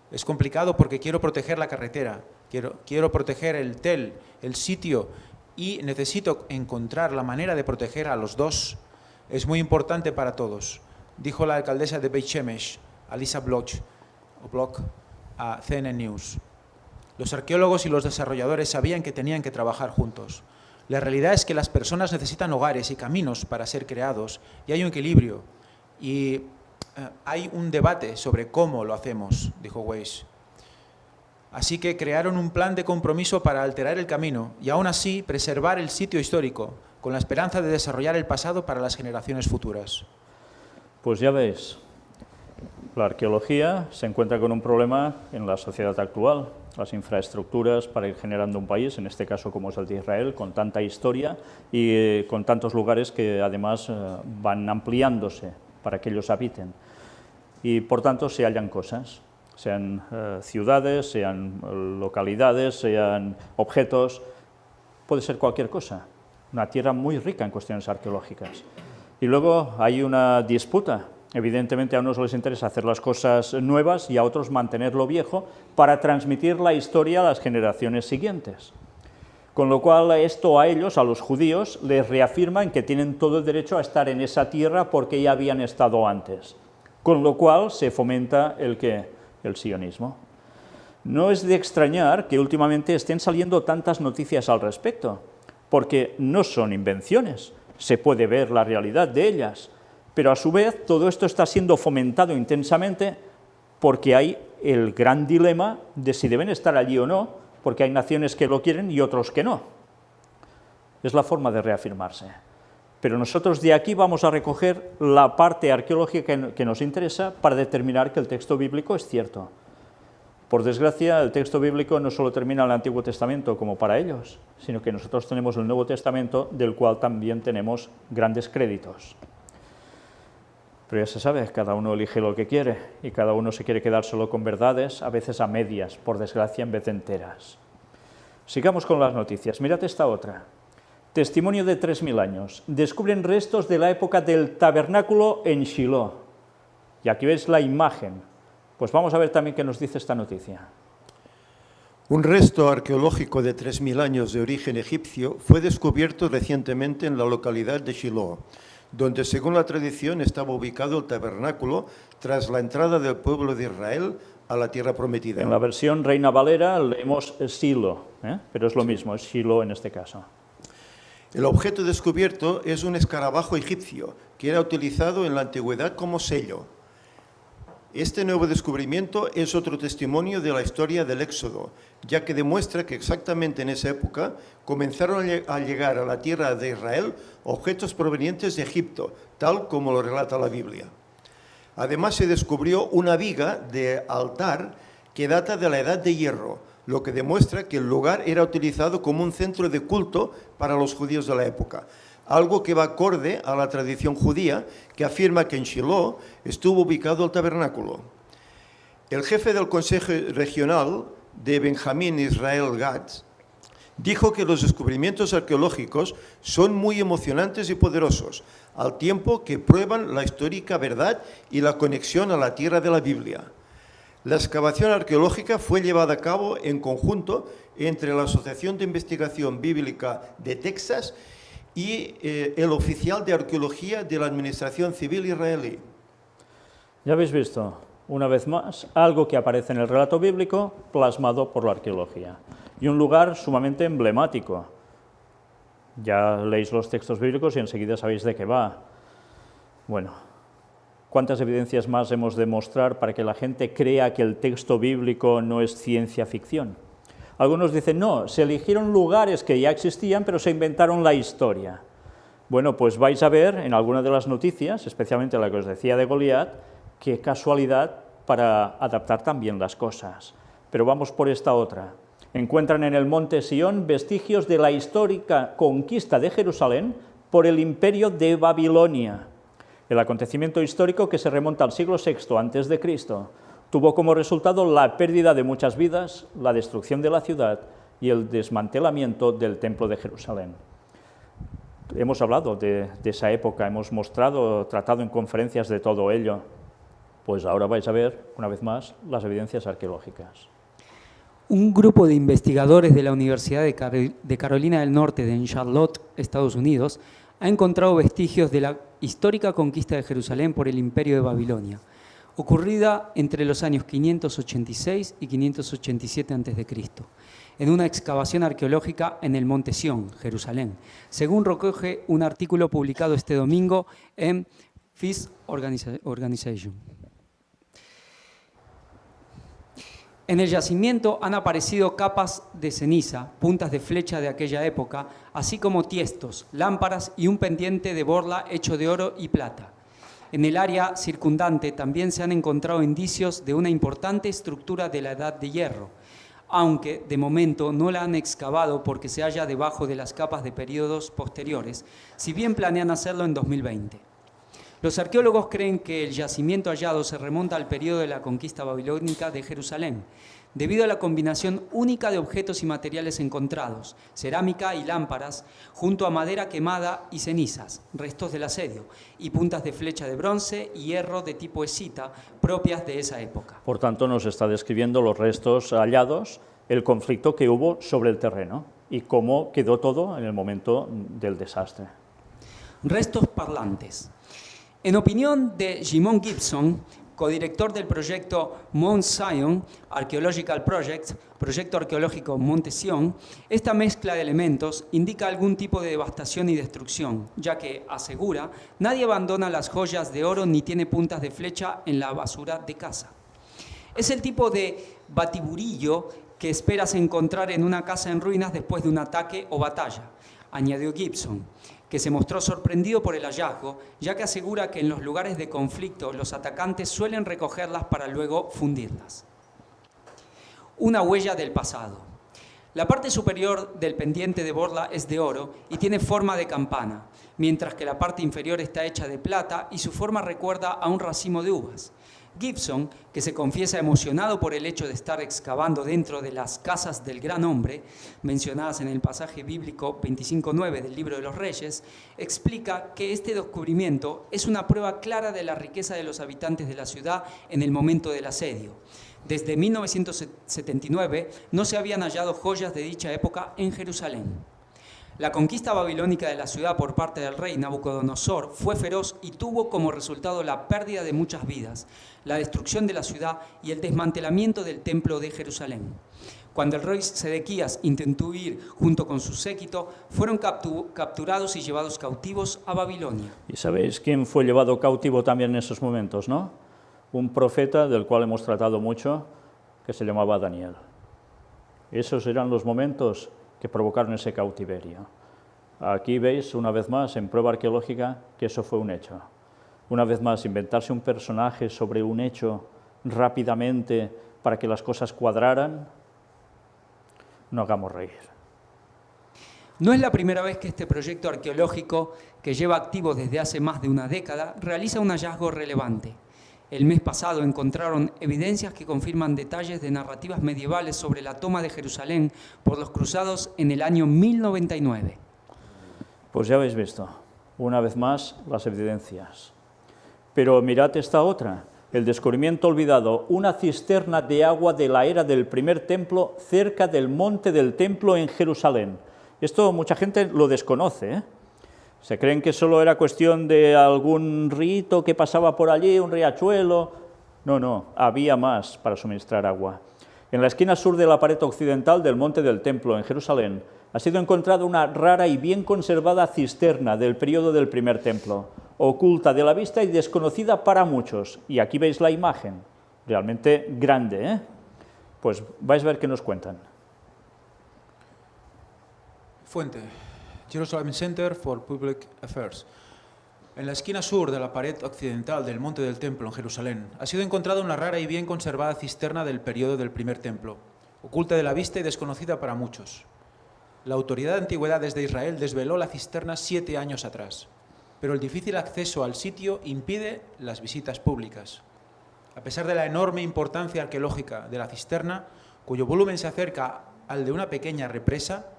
Es complicado porque quiero proteger la carretera, quiero proteger el Tel, el sitio y necesito encontrar la manera de proteger a los dos. Es muy importante para todos, dijo la alcaldesa de Beit Shemesh, Alisa Bloch, a CNN News. Los arqueólogos y los desarrolladores sabían que tenían que trabajar juntos. La realidad es que las personas necesitan hogares y caminos para ser creados, y hay un equilibrio. Y hay un debate sobre cómo lo hacemos, dijo Weiss. Así que crearon un plan de compromiso para alterar el camino y aún así preservar el sitio histórico, con la esperanza de desarrollar el pasado para las generaciones futuras. Pues ya veis, la arqueología se encuentra con un problema en la sociedad actual. Las infraestructuras para ir generando un país, en este caso como es el de Israel, con tanta historia y con tantos lugares que además van ampliándose para que ellos habiten. Y por tanto se hallan cosas, sean ciudades, sean localidades, sean objetos, puede ser cualquier cosa. Una tierra muy rica en cuestiones arqueológicas. Y luego hay una disputa. Evidentemente a unos les interesa hacer las cosas nuevas y a otros mantener lo viejo para transmitir la historia a las generaciones siguientes. Con lo cual esto a ellos, a los judíos, les reafirma en que tienen todo el derecho a estar en esa tierra porque ya habían estado antes. Con lo cual se fomenta el sionismo. No es de extrañar que últimamente estén saliendo tantas noticias al respecto, porque no son invenciones, se puede ver la realidad de ellas. Pero a su vez todo esto está siendo fomentado intensamente porque hay el gran dilema de si deben estar allí o no, porque hay naciones que lo quieren y otros que no. Es la forma de reafirmarse. Pero nosotros de aquí vamos a recoger la parte arqueológica que nos interesa para determinar que el texto bíblico es cierto. Por desgracia, el texto bíblico no solo termina en el Antiguo Testamento como para ellos, sino que nosotros tenemos el Nuevo Testamento, del cual también tenemos grandes créditos. Pero ya se sabe, cada uno elige lo que quiere y cada uno se quiere quedar solo con verdades, a veces a medias, por desgracia, en vez de enteras. Sigamos con las noticias. Mirad esta otra. Testimonio de 3000 años. Descubren restos de la época del tabernáculo en Shiloh. Y aquí veis la imagen. Pues vamos a ver también qué nos dice esta noticia. Un resto arqueológico de 3000 años de origen egipcio fue descubierto recientemente en la localidad de Shiloh, donde según la tradición estaba ubicado el tabernáculo tras la entrada del pueblo de Israel a la tierra prometida. En la versión Reina Valera leemos Silo, pero es lo mismo, es Shiloh en este caso. El objeto descubierto es un escarabajo egipcio que era utilizado en la antigüedad como sello. Este nuevo descubrimiento es otro testimonio de la historia del Éxodo, ya que demuestra que exactamente en esa época comenzaron a llegar a la tierra de Israel objetos provenientes de Egipto, tal como lo relata la Biblia. Además se descubrió una viga de altar que data de la Edad de Hierro, lo que demuestra que el lugar era utilizado como un centro de culto para los judíos de la época, algo que va acorde a la tradición judía que afirma que en Shiloh estuvo ubicado el tabernáculo. El jefe del Consejo Regional de Benjamín Israel Gatz dijo que los descubrimientos arqueológicos son muy emocionantes y poderosos, al tiempo que prueban la histórica verdad y la conexión a la tierra de la Biblia. La excavación arqueológica fue llevada a cabo en conjunto entre la Asociación de Investigación Bíblica de Texas y el oficial de arqueología de la Administración Civil israelí. Ya habéis visto, una vez más, algo que aparece en el relato bíblico plasmado por la arqueología. Y un lugar sumamente emblemático. Ya leéis los textos bíblicos y enseguida sabéis de qué va. Bueno, ¿cuántas evidencias más hemos de mostrar para que la gente crea que el texto bíblico no es ciencia ficción? Algunos dicen, no, se eligieron lugares que ya existían, pero se inventaron la historia. Bueno, pues vais a ver en alguna de las noticias, especialmente la que os decía de Goliat, qué casualidad para adaptar también las cosas. Pero vamos por esta otra. Encuentran en el monte Sión vestigios de la histórica conquista de Jerusalén por el imperio de Babilonia. El acontecimiento histórico que se remonta al siglo VI a.C., tuvo como resultado la pérdida de muchas vidas, la destrucción de la ciudad y el desmantelamiento del Templo de Jerusalén. Hemos hablado de esa época, hemos tratado en conferencias de todo ello. Pues ahora vais a ver, una vez más, las evidencias arqueológicas. Un grupo de investigadores de la Universidad de Carolina del Norte en Charlotte, Estados Unidos, ha encontrado vestigios de la histórica conquista de Jerusalén por el Imperio de Babilonia, ocurrida entre los años 586 y 587 a.C., en una excavación arqueológica en el Monte Sión, Jerusalén, según recoge un artículo publicado este domingo en Peace Organization. En el yacimiento han aparecido capas de ceniza, puntas de flecha de aquella época, así como tiestos, lámparas y un pendiente de borla hecho de oro y plata. En el área circundante también se han encontrado indicios de una importante estructura de la Edad de Hierro, aunque de momento no la han excavado porque se halla debajo de las capas de periodos posteriores, si bien planean hacerlo en 2020. Los arqueólogos creen que el yacimiento hallado se remonta al periodo de la conquista babilónica de Jerusalén, debido a la combinación única de objetos y materiales encontrados, cerámica y lámparas, junto a madera quemada y cenizas, restos del asedio, y puntas de flecha de bronce y hierro de tipo escita, propias de esa época. Por tanto, nos está describiendo los restos hallados, el conflicto que hubo sobre el terreno y cómo quedó todo en el momento del desastre. Restos parlantes. En opinión de Jimon Gibson, codirector del proyecto Mount Zion Archaeological Project, proyecto arqueológico Monte Sión, esta mezcla de elementos indica algún tipo de devastación y destrucción, ya que, asegura, nadie abandona las joyas de oro ni tiene puntas de flecha en la basura de casa. Es el tipo de batiburillo que esperas encontrar en una casa en ruinas después de un ataque o batalla, añadió Gibson, que se mostró sorprendido por el hallazgo, ya que asegura que en los lugares de conflicto los atacantes suelen recogerlas para luego fundirlas. Una huella del pasado. La parte superior del pendiente de borla es de oro y tiene forma de campana, mientras que la parte inferior está hecha de plata y su forma recuerda a un racimo de uvas. Gibson, que se confiesa emocionado por el hecho de estar excavando dentro de las casas del gran hombre, mencionadas en el pasaje bíblico 25:9 del Libro de los Reyes, explica que este descubrimiento es una prueba clara de la riqueza de los habitantes de la ciudad en el momento del asedio. Desde 1979 no se habían hallado joyas de dicha época en Jerusalén. La conquista babilónica de la ciudad por parte del rey Nabucodonosor fue feroz y tuvo como resultado la pérdida de muchas vidas, la destrucción de la ciudad y el desmantelamiento del templo de Jerusalén. Cuando el rey Sedequías intentó huir junto con su séquito, fueron capturados y llevados cautivos a Babilonia. Y sabéis quién fue llevado cautivo también en esos momentos, ¿no? Un profeta del cual hemos tratado mucho, que se llamaba Daniel. Esos eran los momentos que provocaron ese cautiverio. Aquí veis, una vez más, en prueba arqueológica, que eso fue un hecho. Una vez más, inventarse un personaje sobre un hecho rápidamente para que las cosas cuadraran, no hagamos reír. No es la primera vez que este proyecto arqueológico, que lleva activo desde hace más de una década, realiza un hallazgo relevante. El mes pasado encontraron evidencias que confirman detalles de narrativas medievales sobre la toma de Jerusalén por los cruzados en el año 1099. Pues ya habéis visto, una vez más, las evidencias. Pero mirad esta otra, el descubrimiento olvidado, una cisterna de agua de la era del primer templo cerca del monte del templo en Jerusalén. Esto mucha gente lo desconoce, ¿eh? Se creen que solo era cuestión de algún rito que pasaba por allí, un riachuelo. No, había más para suministrar agua. En la esquina sur de la pared occidental del monte del templo en Jerusalén ha sido encontrada una rara y bien conservada cisterna del periodo del primer templo, oculta de la vista y desconocida para muchos. Y aquí veis la imagen, realmente grande, ¿eh? Pues vais a ver qué nos cuentan. Fuente: Jerusalem Center for Public Affairs. En la esquina sur de la pared occidental del Monte del Templo en Jerusalén ha sido encontrada una rara y bien conservada cisterna del periodo del primer templo, oculta de la vista y desconocida para muchos. La Autoridad de Antigüedades de Israel desveló la cisterna 7 años atrás, pero el difícil acceso al sitio impide las visitas públicas. A pesar de la enorme importancia arqueológica de la cisterna, cuyo volumen se acerca al de una pequeña represa,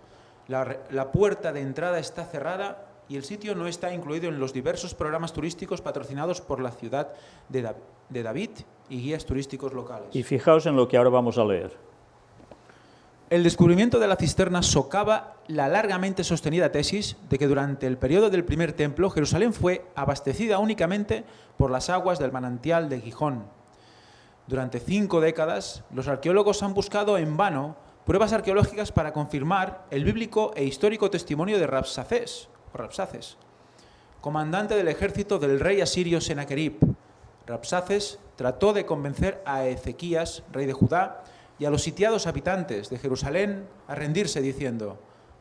la puerta de entrada está cerrada y el sitio no está incluido en los diversos programas turísticos patrocinados por la ciudad de David y guías turísticos locales. Y fijaos en lo que ahora vamos a leer. El descubrimiento de la cisterna socava la largamente sostenida tesis de que durante el periodo del primer templo Jerusalén fue abastecida únicamente por las aguas del manantial de Gijón. Durante 5 décadas, los arqueólogos han buscado en vano pruebas arqueológicas para confirmar el bíblico e histórico testimonio de Rabsaces, comandante del ejército del rey asirio Senaquerib. Rabsaces trató de convencer a Ezequías, rey de Judá, y a los sitiados habitantes de Jerusalén a rendirse diciendo: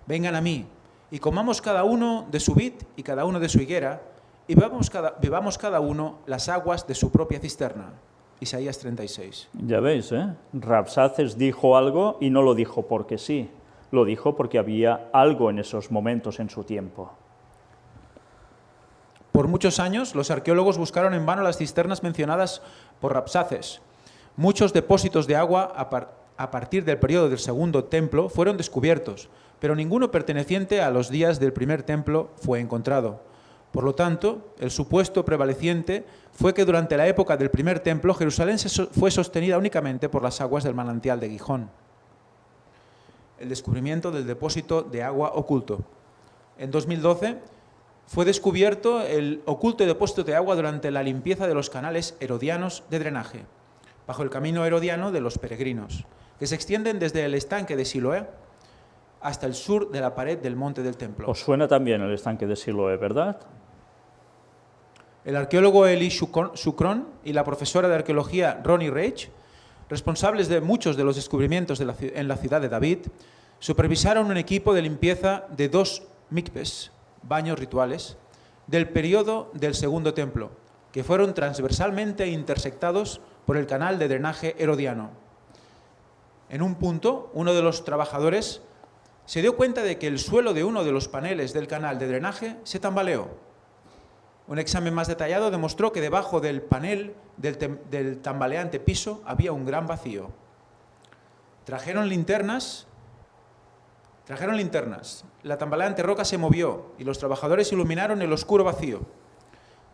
vengan a mí y comamos cada uno de su vid y cada uno de su higuera y bebamos cada uno las aguas de su propia cisterna. Isaías 36. Ya veis, Rabsaces dijo algo y no lo dijo porque sí, lo dijo porque había algo en esos momentos en su tiempo. Por muchos años, los arqueólogos buscaron en vano las cisternas mencionadas por Rabsaces. Muchos depósitos de agua a partir del periodo del segundo templo fueron descubiertos, pero ninguno perteneciente a los días del primer templo fue encontrado. Por lo tanto, el supuesto prevaleciente fue que durante la época del primer templo Jerusalén fue sostenida únicamente por las aguas del manantial de Gijón. El descubrimiento del depósito de agua oculto. En 2012 fue descubierto el oculto depósito de agua durante la limpieza de los canales herodianos de drenaje, bajo el camino herodiano de los peregrinos, que se extienden desde el estanque de Siloé hasta el sur de la pared del monte del templo. Os suena también el estanque de Siloé, ¿verdad? El arqueólogo Eli Shukron y la profesora de arqueología Ronnie Reich, responsables de muchos de los descubrimientos en la ciudad de David, supervisaron un equipo de limpieza de 2 mikves, baños rituales, del periodo del segundo templo, que fueron transversalmente intersectados por el canal de drenaje herodiano. En un punto, uno de los trabajadores se dio cuenta de que el suelo de uno de los paneles del canal de drenaje se tambaleó. Un examen más detallado demostró que debajo del panel del tambaleante piso había un gran vacío. Trajeron linternas. La tambaleante roca se movió y los trabajadores iluminaron el oscuro vacío.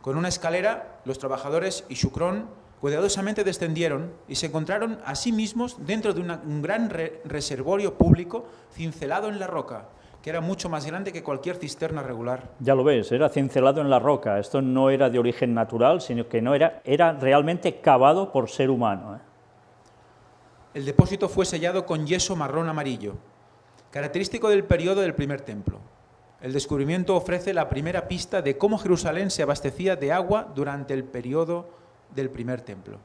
Con una escalera, los trabajadores y Shukron cuidadosamente descendieron y se encontraron a sí mismos dentro de un gran reservorio público cincelado en la roca, que era mucho más grande que cualquier cisterna regular. Ya lo ves, era cincelado en la roca. Esto no era de origen natural, sino que era realmente cavado por ser humano. El depósito fue sellado con yeso marrón amarillo, característico del periodo del primer templo. El descubrimiento ofrece la primera pista de cómo Jerusalén se abastecía de agua durante el periodo del primer templo.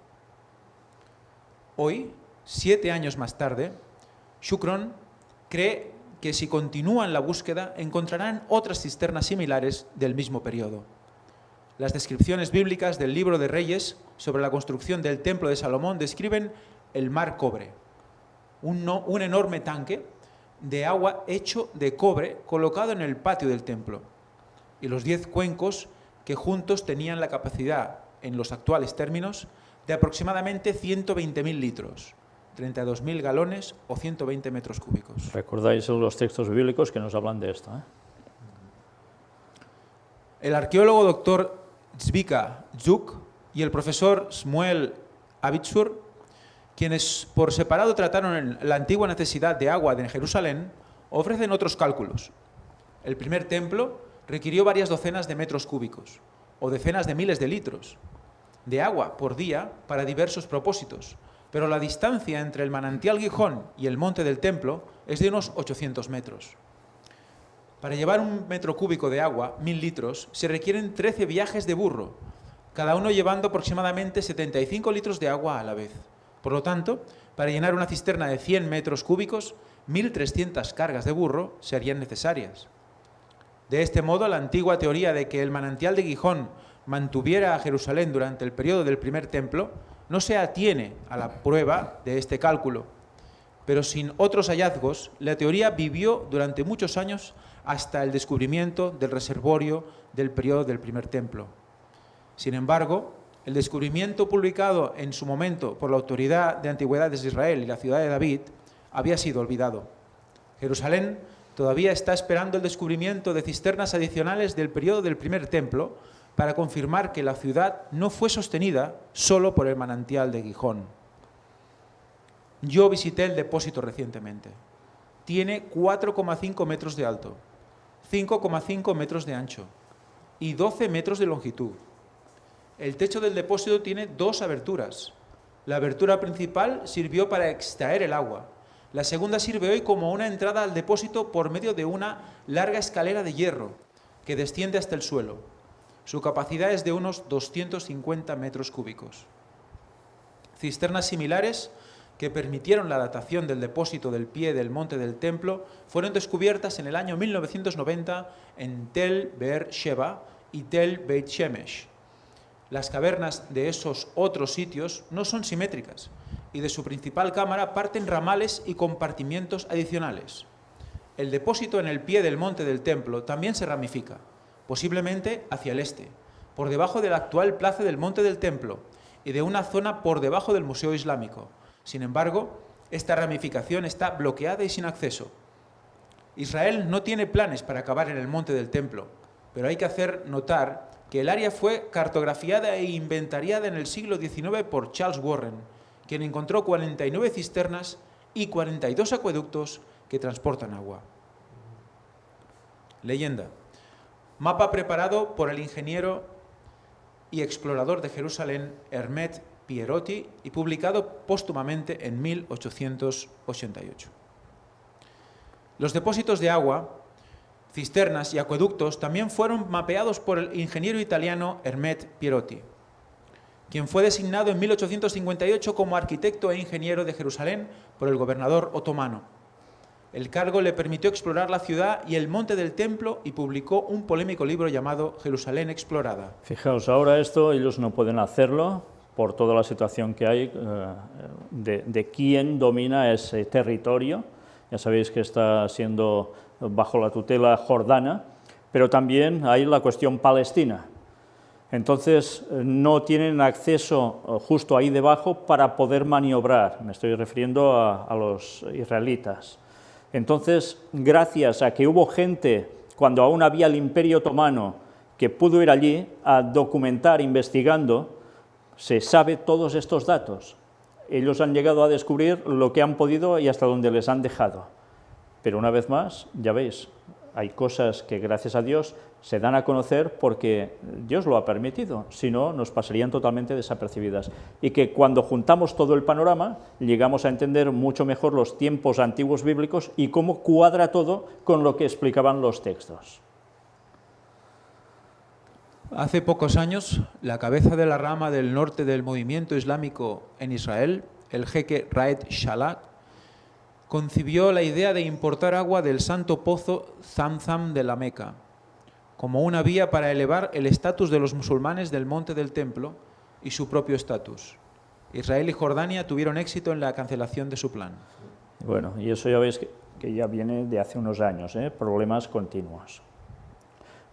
Hoy, 7 años más tarde, Shukron cree que si continúan la búsqueda encontrarán otras cisternas similares del mismo periodo. Las descripciones bíblicas del libro de Reyes sobre la construcción del templo de Salomón describen el mar cobre, un enorme tanque de agua hecho de cobre colocado en el patio del templo, y los 10 cuencos que juntos tenían la capacidad, en los actuales términos, de aproximadamente 120.000 litros, 32.000 galones o 120 metros cúbicos. Recordáis los textos bíblicos que nos hablan de esto, El arqueólogo Dr. Zvika Zuk y el profesor Shmuel Abitzur, quienes por separado trataron la antigua necesidad de agua de Jerusalén, ofrecen otros cálculos. El primer templo requirió varias docenas de metros cúbicos, o decenas de miles de litros, de agua por día para diversos propósitos, pero la distancia entre el manantial Gijón y el monte del templo es de unos 800 metros. Para llevar 1 metro cúbico de agua, 1000 litros, se requieren 13 viajes de burro, cada uno llevando aproximadamente 75 litros de agua a la vez. Por lo tanto, para llenar una cisterna de 100 metros cúbicos, 1.300 cargas de burro serían necesarias. De este modo, la antigua teoría de que el manantial de Gijón mantuviera a Jerusalén durante el periodo del primer templo no se atiene a la prueba de este cálculo, pero sin otros hallazgos, la teoría vivió durante muchos años hasta el descubrimiento del reservorio del periodo del primer templo. Sin embargo, el descubrimiento publicado en su momento por la Autoridad de Antigüedades de Israel y la ciudad de David había sido olvidado. Jerusalén todavía está esperando el descubrimiento de cisternas adicionales del periodo del primer templo para confirmar que la ciudad no fue sostenida solo por el manantial de Gijón. Yo visité el depósito recientemente. tiene 4,5 metros de alto, 5,5 metros de ancho y 12 metros de longitud. El techo del depósito tiene 2 aberturas. La abertura principal sirvió para extraer el agua. La segunda sirve hoy como una entrada al depósito por medio de una larga escalera de hierro que desciende hasta el suelo. Su capacidad es de unos 250 metros cúbicos. Cisternas similares que permitieron la datación del depósito del pie del monte del templo fueron descubiertas en el año 1990 en Tel Be'er Sheva y Tel Beit Shemesh. Las cavernas de esos otros sitios no son simétricas y de su principal cámara parten ramales y compartimientos adicionales. El depósito en el pie del monte del templo también se ramifica, posiblemente hacia el este, por debajo de la actual plaza del monte del templo y de una zona por debajo del Museo Islámico. Sin embargo, esta ramificación está bloqueada y sin acceso. Israel no tiene planes para acabar en el monte del templo, pero hay que hacer notar que el área fue cartografiada e inventariada en el siglo XIX por Charles Warren, quien encontró 49 cisternas y 42 acueductos que transportan agua. Leyenda. Mapa preparado por el ingeniero y explorador de Jerusalén Hermet Pierotti y publicado póstumamente en 1888. Los depósitos de agua, cisternas y acueductos también fueron mapeados por el ingeniero italiano Hermet Pierotti, quien fue designado en 1858 como arquitecto e ingeniero de Jerusalén por el gobernador otomano. El cargo le permitió explorar la ciudad y el monte del templo y publicó un polémico libro llamado Jerusalén explorada. Fijaos, ahora esto ellos no pueden hacerlo por toda la situación que hay de quién domina ese territorio. Ya sabéis que está siendo bajo la tutela jordana, pero también hay la cuestión palestina. Entonces no tienen acceso justo ahí debajo para poder maniobrar, me estoy refiriendo a los israelitas. Entonces, gracias a que hubo gente, cuando aún había el Imperio Otomano, que pudo ir allí a documentar, investigando, se sabe todos estos datos. Ellos han llegado a descubrir lo que han podido y hasta donde les han dejado. Pero una vez más, ya veis, hay cosas que gracias a Dios se dan a conocer porque Dios lo ha permitido, si no nos pasarían totalmente desapercibidas. Y que cuando juntamos todo el panorama, llegamos a entender mucho mejor los tiempos antiguos bíblicos y cómo cuadra todo con lo que explicaban los textos. Hace pocos años, la cabeza de la rama del norte del movimiento islámico en Israel, el jeque Raed Shalak, concibió la idea de importar agua del santo pozo Zamzam de la Meca, como una vía para elevar el estatus de los musulmanes del monte del templo y su propio estatus. Israel y Jordania tuvieron éxito en la cancelación de su plan. Bueno, y eso ya veis que ya viene de hace unos años, problemas continuos.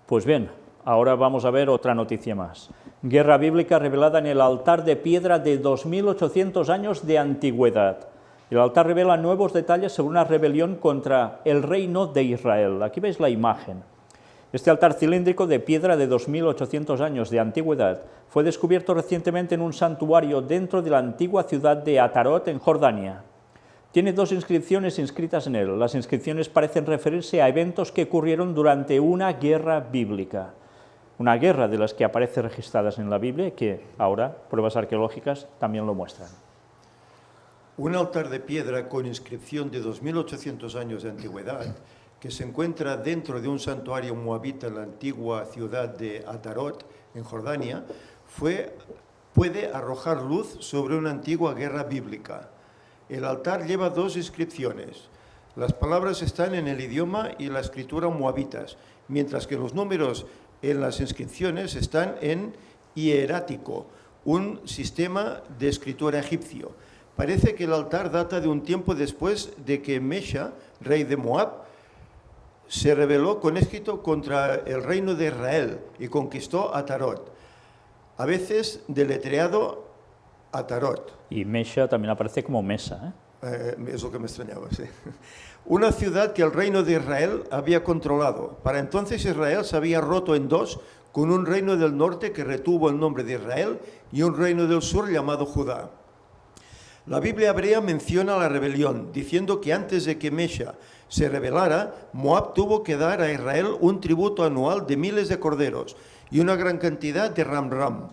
Pues bien, ahora vamos a ver otra noticia más. Guerra bíblica revelada en el altar de piedra de 2800 años de antigüedad. El altar revela nuevos detalles sobre una rebelión contra el reino de Israel. Aquí veis la imagen. Este altar cilíndrico de piedra de 2800 años de antigüedad fue descubierto recientemente en un santuario dentro de la antigua ciudad de Atarot, en Jordania. Tiene 2 inscripciones inscritas en él. Las inscripciones parecen referirse a eventos que ocurrieron durante una guerra bíblica. Una guerra de las que aparece registradas en la Biblia y que ahora pruebas arqueológicas también lo muestran. Un altar de piedra con inscripción de 2800 años de antigüedad que se encuentra dentro de un santuario moabita en la antigua ciudad de Atarot, en Jordania, puede arrojar luz sobre una antigua guerra bíblica. El altar lleva 2 inscripciones. Las palabras están en el idioma y la escritura moabitas, mientras que los números en las inscripciones están en hierático, un sistema de escritura egipcio. Parece que el altar data de un tiempo después de que Mesha, rey de Moab, se rebeló con éxito contra el reino de Israel y conquistó Atarot, a veces deletreado Atarot. Y Mesha también aparece como mesa, Es lo que me extrañaba, sí. Una ciudad que el reino de Israel había controlado. Para entonces Israel se había roto en 2, con un reino del norte que retuvo el nombre de Israel y un reino del sur llamado Judá. La Biblia hebrea menciona la rebelión, diciendo que antes de que Mesha se rebelara, Moab tuvo que dar a Israel un tributo anual de miles de corderos y una gran cantidad de ram.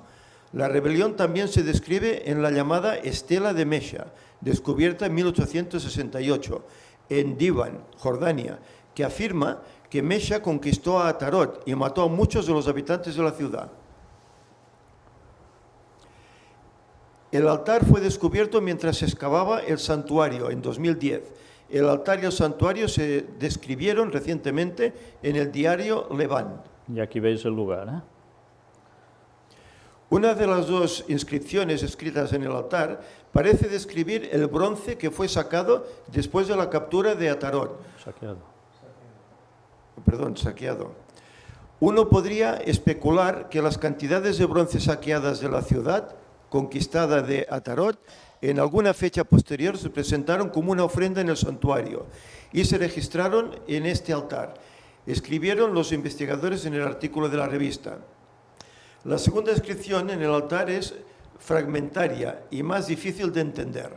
La rebelión también se describe en la llamada Estela de Mesha, descubierta en 1868 en Divan, Jordania, que afirma que Mesha conquistó a Atarot y mató a muchos de los habitantes de la ciudad. El altar fue descubierto mientras se excavaba el santuario en 2010. El altar y el santuario se describieron recientemente en el diario Levant. Y aquí veis el lugar, ¿eh? Una de las dos inscripciones escritas en el altar parece describir el bronce que fue sacado después de la captura de Atarot. Saqueado. Uno podría especular que las cantidades de bronce saqueadas de la ciudad conquistada de Atarot en alguna fecha posterior se presentaron como una ofrenda en el santuario y se registraron en este altar, escribieron los investigadores en el artículo de la revista. La segunda inscripción en el altar es fragmentaria y más difícil de entender.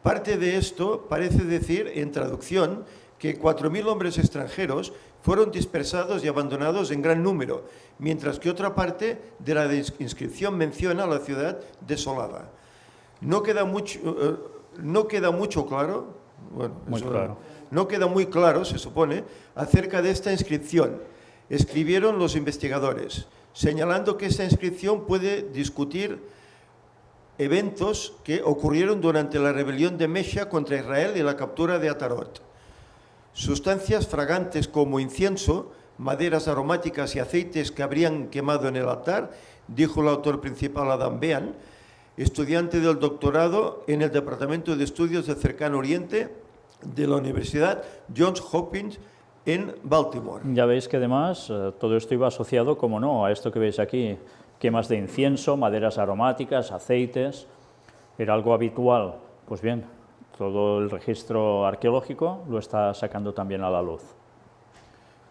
Parte de esto parece decir, en traducción, que 4.000 hombres extranjeros fueron dispersados y abandonados en gran número, mientras que otra parte de la inscripción menciona la ciudad desolada. No queda muy claro, se supone, acerca de esta inscripción. Escribieron los investigadores, señalando que esta inscripción puede discutir eventos que ocurrieron durante la rebelión de Mesha contra Israel y la captura de Atarot. Sustancias fragantes como incienso, maderas aromáticas y aceites que habrían quemado en el altar, dijo el autor principal Adam Bean, estudiante del doctorado en el Departamento de Estudios del Cercano Oriente de la Universidad Johns Hopkins en Baltimore. Ya veis que además todo esto iba asociado, como no, a esto que veis aquí, quemas de incienso, maderas aromáticas, aceites, era algo habitual. Pues bien, todo el registro arqueológico lo está sacando también a la luz.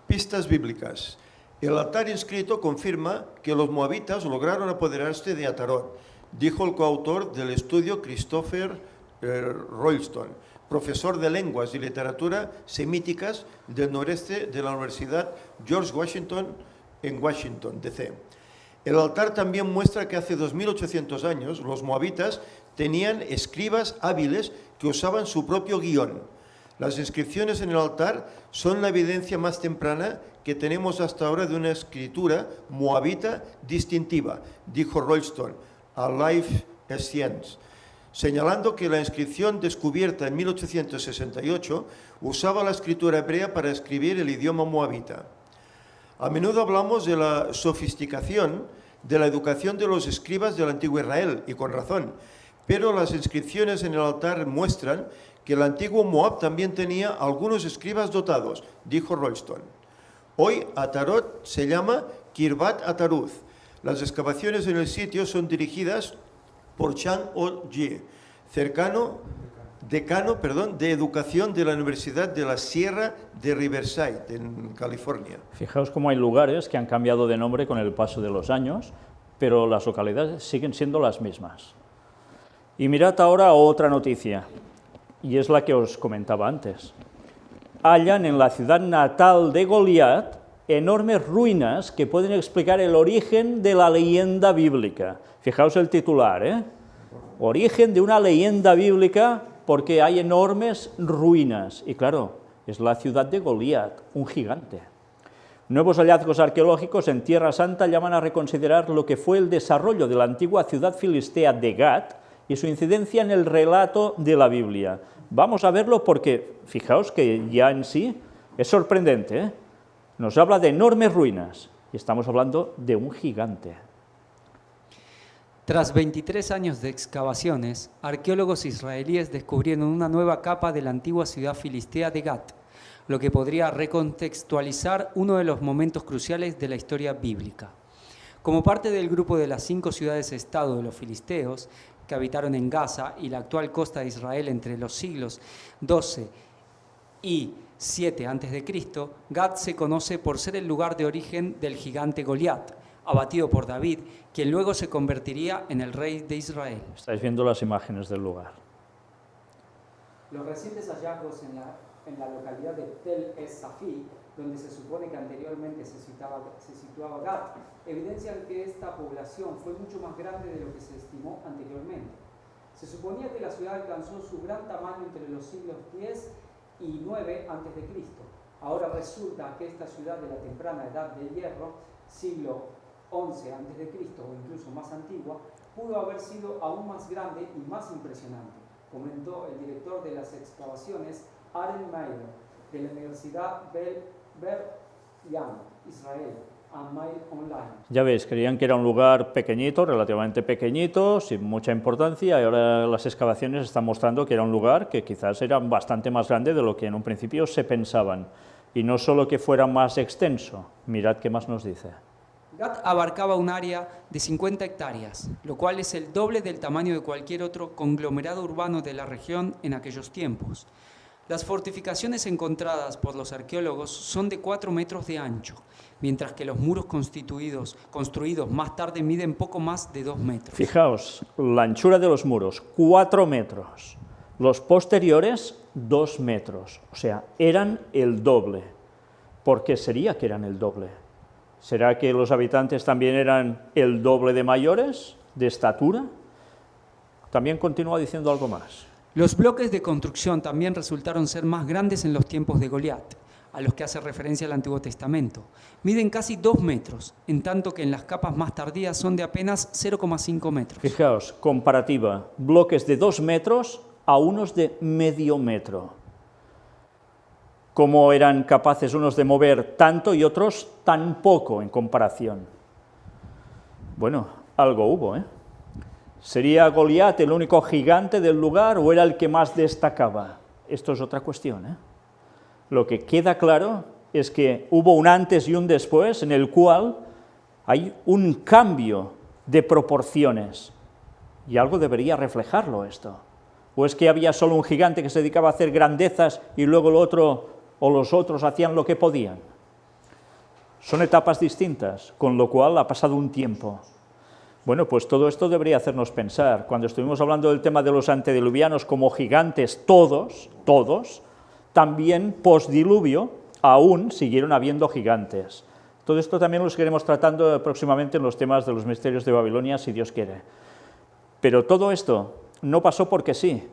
Pistas bíblicas. El altar inscrito confirma que los moabitas lograron apoderarse de Atarot, dijo el coautor del estudio Christopher Roylston, profesor de lenguas y literatura semíticas del noreste de la Universidad George Washington en Washington, D.C. El altar también muestra que hace 2.800 años los moabitas tenían escribas hábiles que usaban su propio guión. Las inscripciones en el altar son la evidencia más temprana que tenemos hasta ahora de una escritura moabita distintiva, dijo Royston a Life Science, señalando que la inscripción descubierta en 1868 usaba la escritura hebrea para escribir el idioma moabita. A menudo hablamos de la sofisticación de la educación de los escribas del antiguo Israel, y con razón, pero las inscripciones en el altar muestran que el antiguo Moab también tenía algunos escribas dotados, dijo Royston. Hoy Atarot se llama Kirbat Ataruz. Las excavaciones en el sitio son dirigidas por Chan O-Jie, decano de educación de la Universidad de la Sierra de Riverside, en California. Fijaos cómo hay lugares que han cambiado de nombre con el paso de los años, pero las localidades siguen siendo las mismas. Y mirad ahora otra noticia, y es la que os comentaba antes. Hallan en la ciudad natal de Goliat enormes ruinas que pueden explicar el origen de la leyenda bíblica. Fijaos el titular, ¿eh? Origen de una leyenda bíblica, porque hay enormes ruinas. Y claro, es la ciudad de Goliat, un gigante. Nuevos hallazgos arqueológicos en Tierra Santa llaman a reconsiderar lo que fue el desarrollo de la antigua ciudad filistea de Gat y su incidencia en el relato de la Biblia. Vamos a verlo porque, fijaos que ya en sí es sorprendente, ¿eh? Nos habla de enormes ruinas y estamos hablando de un gigante. Tras 23 años de excavaciones, arqueólogos israelíes descubrieron una nueva capa de la antigua ciudad filistea de Gat, lo que podría recontextualizar uno de los momentos cruciales de la historia bíblica. Como parte del grupo de las 5 ciudades-estado de los filisteos, que habitaron en Gaza y la actual costa de Israel entre los siglos XII y 7 a.C., Gat se conoce por ser el lugar de origen del gigante Goliat, abatido por David, quien luego se convertiría en el rey de Israel. Estáis viendo las imágenes del lugar. Los recientes hallazgos en la localidad de Tel Es-Safi, donde se supone que anteriormente se situaba Gat, evidencian que esta población fue mucho más grande de lo que se estimó anteriormente. Se suponía que la ciudad alcanzó su gran tamaño entre los siglos X y IX a.C. Ahora resulta que esta ciudad de la temprana edad de hierro, siglo XI a.C. o incluso más antigua, pudo haber sido aún más grande y más impresionante, comentó el director de las excavaciones Aaron Meir, de la Universidad Ber-Ilan, Israel, a Mail Online. Ya veis, creían que era un lugar pequeñito, relativamente pequeñito, sin mucha importancia, y ahora las excavaciones están mostrando que era un lugar que quizás era bastante más grande de lo que en un principio se pensaban. Y no solo que fuera más extenso, mirad qué más nos dice. Gat abarcaba un área de 50 hectáreas, lo cual es el doble del tamaño de cualquier otro conglomerado urbano de la región en aquellos tiempos. Las fortificaciones encontradas por los arqueólogos son de 4 metros de ancho, mientras que los muros construidos más tarde miden poco más de 2 metros. Fijaos, la anchura de los muros, 4 metros. Los posteriores, 2 metros. O sea, eran el doble. ¿Por qué sería que eran el doble? ¿Será que los habitantes también eran el doble de mayores, de estatura? También continúa diciendo algo más. Los bloques de construcción también resultaron ser más grandes en los tiempos de Goliat, a los que hace referencia el Antiguo Testamento. Miden casi 2 metros, en tanto que en las capas más tardías son de apenas 0,5 metros. Fijaos, comparativa, bloques de 2 metros a unos de medio metro. ¿Cómo eran capaces unos de mover tanto y otros tan poco en comparación? Bueno, algo hubo, ¿eh? ¿Sería Goliat el único gigante del lugar o era el que más destacaba? Esto es otra cuestión, ¿eh? Lo que queda claro es que hubo un antes y un después en el cual hay un cambio de proporciones y algo debería reflejarlo esto. ¿O es que había solo un gigante que se dedicaba a hacer grandezas y luego el otro o los otros hacían lo que podían? Son etapas distintas, con lo cual ha pasado un tiempo. Bueno, pues todo esto debería hacernos pensar. Cuando estuvimos hablando del tema de los antediluvianos como gigantes, todos, también postdiluvio aún siguieron habiendo gigantes. Todo esto también lo seguiremos tratando próximamente en los temas de los misterios de Babilonia, si Dios quiere. Pero todo esto no pasó porque sí.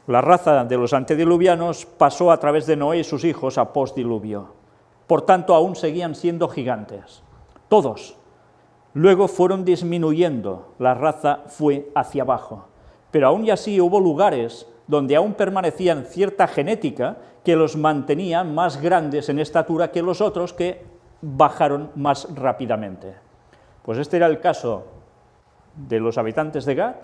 La raza de los antediluvianos pasó a través de Noé y sus hijos a postdiluvio. Por tanto, aún seguían siendo gigantes. Todos. Luego fueron disminuyendo, la raza fue hacia abajo. Pero aún y así hubo lugares donde aún permanecían cierta genética que los mantenía más grandes en estatura que los otros que bajaron más rápidamente. Pues este era el caso de los habitantes de Gat,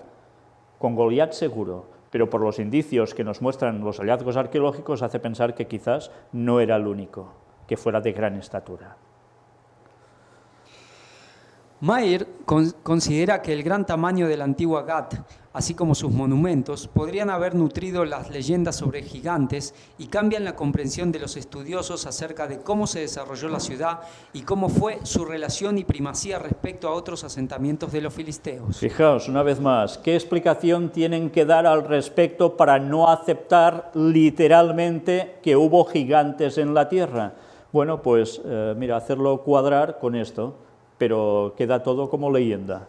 con Goliat seguro, pero por los indicios que nos muestran los hallazgos arqueológicos hace pensar que quizás no era el único que fuera de gran estatura. Meir considera que el gran tamaño de la antigua Gat, así como sus monumentos, podrían haber nutrido las leyendas sobre gigantes y cambian la comprensión de los estudiosos acerca de cómo se desarrolló la ciudad y cómo fue su relación y primacía respecto a otros asentamientos de los filisteos. Fijaos, una vez más, ¿qué explicación tienen que dar al respecto para no aceptar literalmente que hubo gigantes en la tierra? Bueno, pues mira, hacerlo cuadrar con esto, pero queda todo como leyenda.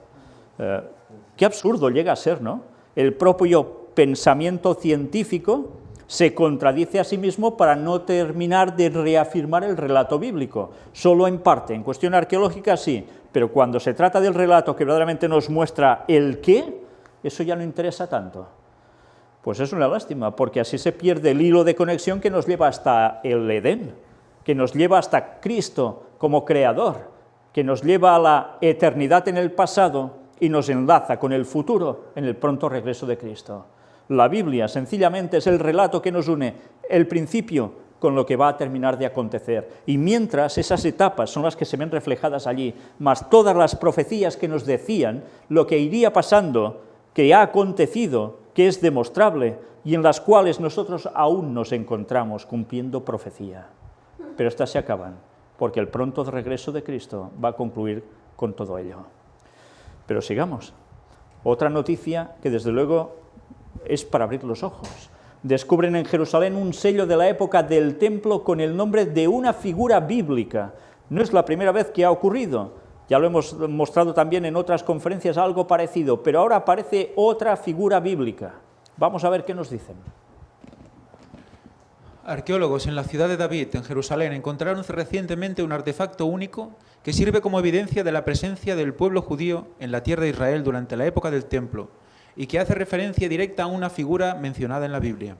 Qué absurdo llega a ser, ¿no? El propio pensamiento científico se contradice a sí mismo para no terminar de reafirmar el relato bíblico, solo en parte. En cuestión arqueológica sí, pero cuando se trata del relato que verdaderamente nos muestra el qué, eso ya no interesa tanto. Pues es una lástima, porque así se pierde el hilo de conexión que nos lleva hasta el Edén, que nos lleva hasta Cristo como creador, que nos lleva a la eternidad en el pasado y nos enlaza con el futuro en el pronto regreso de Cristo. La Biblia sencillamente es el relato que nos une el principio con lo que va a terminar de acontecer. Y mientras esas etapas son las que se ven reflejadas allí, más todas las profecías que nos decían lo que iría pasando, que ha acontecido, que es demostrable y en las cuales nosotros aún nos encontramos cumpliendo profecía. Pero estas se acaban, porque el pronto regreso de Cristo va a concluir con todo ello. Pero sigamos. Otra noticia que desde luego es para abrir los ojos. Descubren en Jerusalén un sello de la época del templo con el nombre de una figura bíblica. No es la primera vez que ha ocurrido, ya lo hemos mostrado también en otras conferencias algo parecido, pero ahora aparece otra figura bíblica. Vamos a ver qué nos dicen. Arqueólogos en la ciudad de David, en Jerusalén, encontraron recientemente un artefacto único que sirve como evidencia de la presencia del pueblo judío en la tierra de Israel durante la época del templo y que hace referencia directa a una figura mencionada en la Biblia.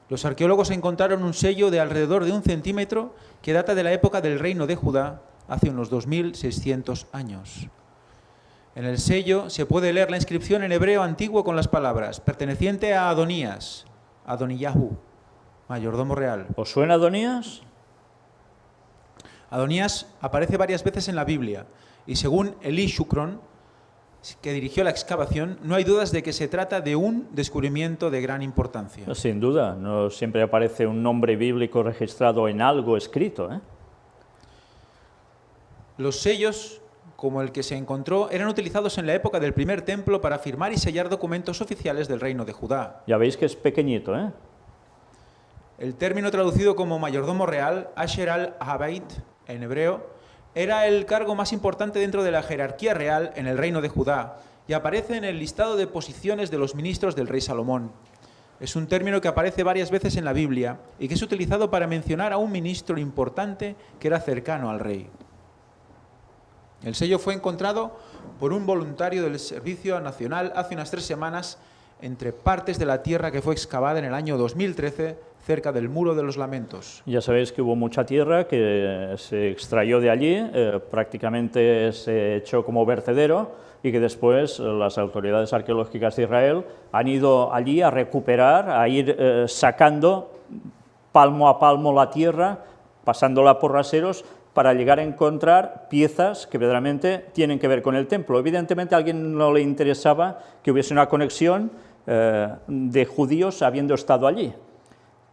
Los arqueólogos encontraron un sello de alrededor de 1 centímetro que data de la época del reino de Judá, hace unos 2600 años. En el sello se puede leer la inscripción en hebreo antiguo con las palabras perteneciente a Adonías, Adoniyahu, mayordomo real. ¿Os suena Adonías? Adonías aparece varias veces en la Biblia y según Eli Shukron, que dirigió la excavación, no hay dudas de que se trata de un descubrimiento de gran importancia. Sin duda, no siempre aparece un nombre bíblico registrado en algo escrito, ¿eh? Los sellos, como el que se encontró, eran utilizados en la época del primer templo para firmar y sellar documentos oficiales del reino de Judá. Ya veis que es pequeñito, ¿eh? El término traducido como mayordomo real, Asher al-Habayit, en hebreo, era el cargo más importante dentro de la jerarquía real en el reino de Judá y aparece en el listado de posiciones de los ministros del rey Salomón. Es un término que aparece varias veces en la Biblia y que es utilizado para mencionar a un ministro importante que era cercano al rey. El sello fue encontrado por un voluntario del Servicio Nacional hace unas 3 semanas entre partes de la tierra que fue excavada en el año 2013 cerca del Muro de los Lamentos. Ya sabéis que hubo mucha tierra que se extrayó de allí, prácticamente se echó como vertedero y que después las autoridades arqueológicas de Israel han ido allí a recuperar, a ir sacando palmo a palmo la tierra, pasándola por raseros, para llegar a encontrar piezas que verdaderamente tienen que ver con el templo. Evidentemente a alguien no le interesaba que hubiese una conexión de judíos habiendo estado allí,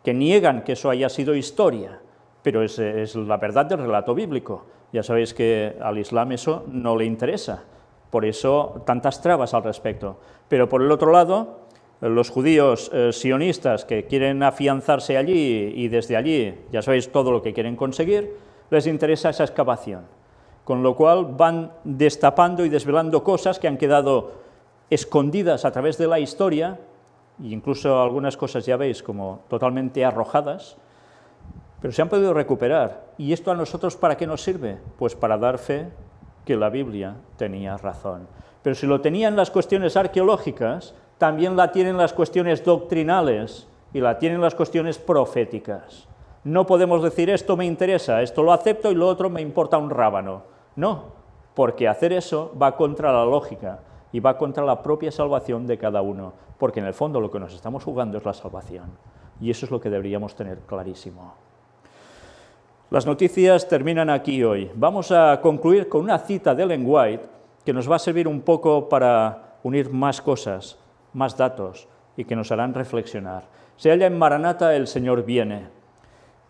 que niegan que eso haya sido historia, pero es la verdad del relato bíblico. Ya sabéis que al Islam eso no le interesa, por eso tantas trabas al respecto. Pero por el otro lado, los judíos sionistas que quieren afianzarse allí y desde allí, ya sabéis todo lo que quieren conseguir, les interesa esa excavación, con lo cual van destapando y desvelando cosas que han quedado escondidas a través de la historia, e incluso algunas cosas ya veis como totalmente arrojadas, pero se han podido recuperar. ¿Y esto a nosotros para qué nos sirve? Pues para dar fe que la Biblia tenía razón. Pero si lo tenían las cuestiones arqueológicas, también la tienen las cuestiones doctrinales y la tienen las cuestiones proféticas. No podemos decir esto me interesa, esto lo acepto y lo otro me importa un rábano. No, porque hacer eso va contra la lógica y va contra la propia salvación de cada uno, porque en el fondo lo que nos estamos jugando es la salvación, y eso es lo que deberíamos tener clarísimo. Las noticias terminan aquí hoy. Vamos a concluir con una cita de Ellen White que nos va a servir un poco para unir más cosas, más datos, y que nos harán reflexionar. Se halla en Maranata, el Señor viene,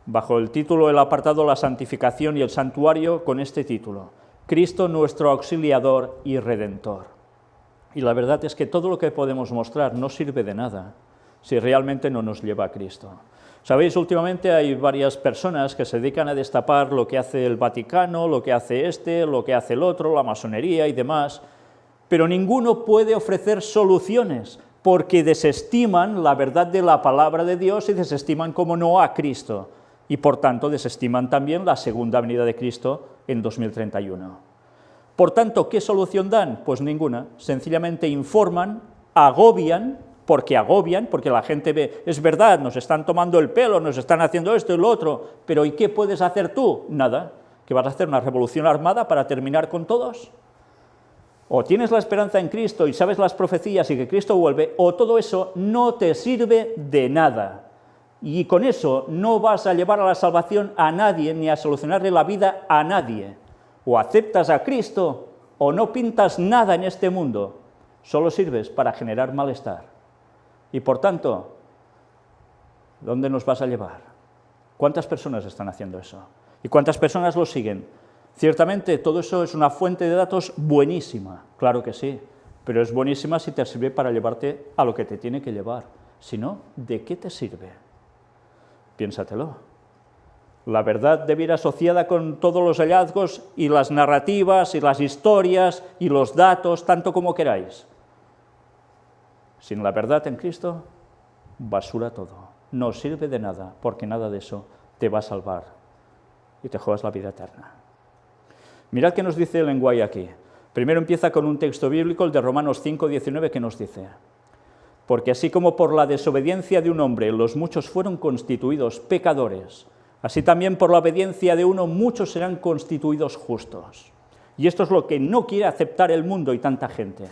bajo el título, el apartado La santificación y el santuario, con este título: Cristo nuestro auxiliador y redentor. Y la verdad es que todo lo que podemos mostrar no sirve de nada si realmente no nos lleva a Cristo. Sabéis, últimamente hay varias personas que se dedican a destapar lo que hace el Vaticano, lo que hace este, lo que hace el otro, la masonería y demás, pero ninguno puede ofrecer soluciones, porque desestiman la verdad de la palabra de Dios y desestiman, como no, a Cristo, y por tanto desestiman también la segunda venida de Cristo en 2031. Por tanto, ¿qué solución dan? Pues ninguna. Sencillamente informan, agobian, porque la gente ve, es verdad, nos están tomando el pelo, nos están haciendo esto y lo otro, pero ¿y qué puedes hacer tú? Nada. ¿Que vas a hacer una revolución armada para terminar con todos? O tienes la esperanza en Cristo y sabes las profecías y que Cristo vuelve, o todo eso no te sirve de nada. Y con eso no vas a llevar a la salvación a nadie, ni a solucionarle la vida a nadie. O aceptas a Cristo, o no pintas nada en este mundo. Solo sirves para generar malestar. Y por tanto, ¿dónde nos vas a llevar? ¿Cuántas personas están haciendo eso? ¿Y cuántas personas lo siguen? Ciertamente todo eso es una fuente de datos buenísima, claro que sí, pero es buenísima si te sirve para llevarte a lo que te tiene que llevar. Si no, ¿de qué te sirve? Piénsatelo. La verdad debe ir asociada con todos los hallazgos y las narrativas y las historias y los datos, tanto como queráis. Sin la verdad en Cristo, basura todo. No sirve de nada, porque nada de eso te va a salvar y te juegas la vida eterna. Mirad qué nos dice el lenguaje aquí. Primero empieza con un texto bíblico, el de Romanos 5:19, que nos dice: porque así como por la desobediencia de un hombre los muchos fueron constituidos pecadores, así también por la obediencia de uno muchos serán constituidos justos. Y esto es lo que no quiere aceptar el mundo y tanta gente.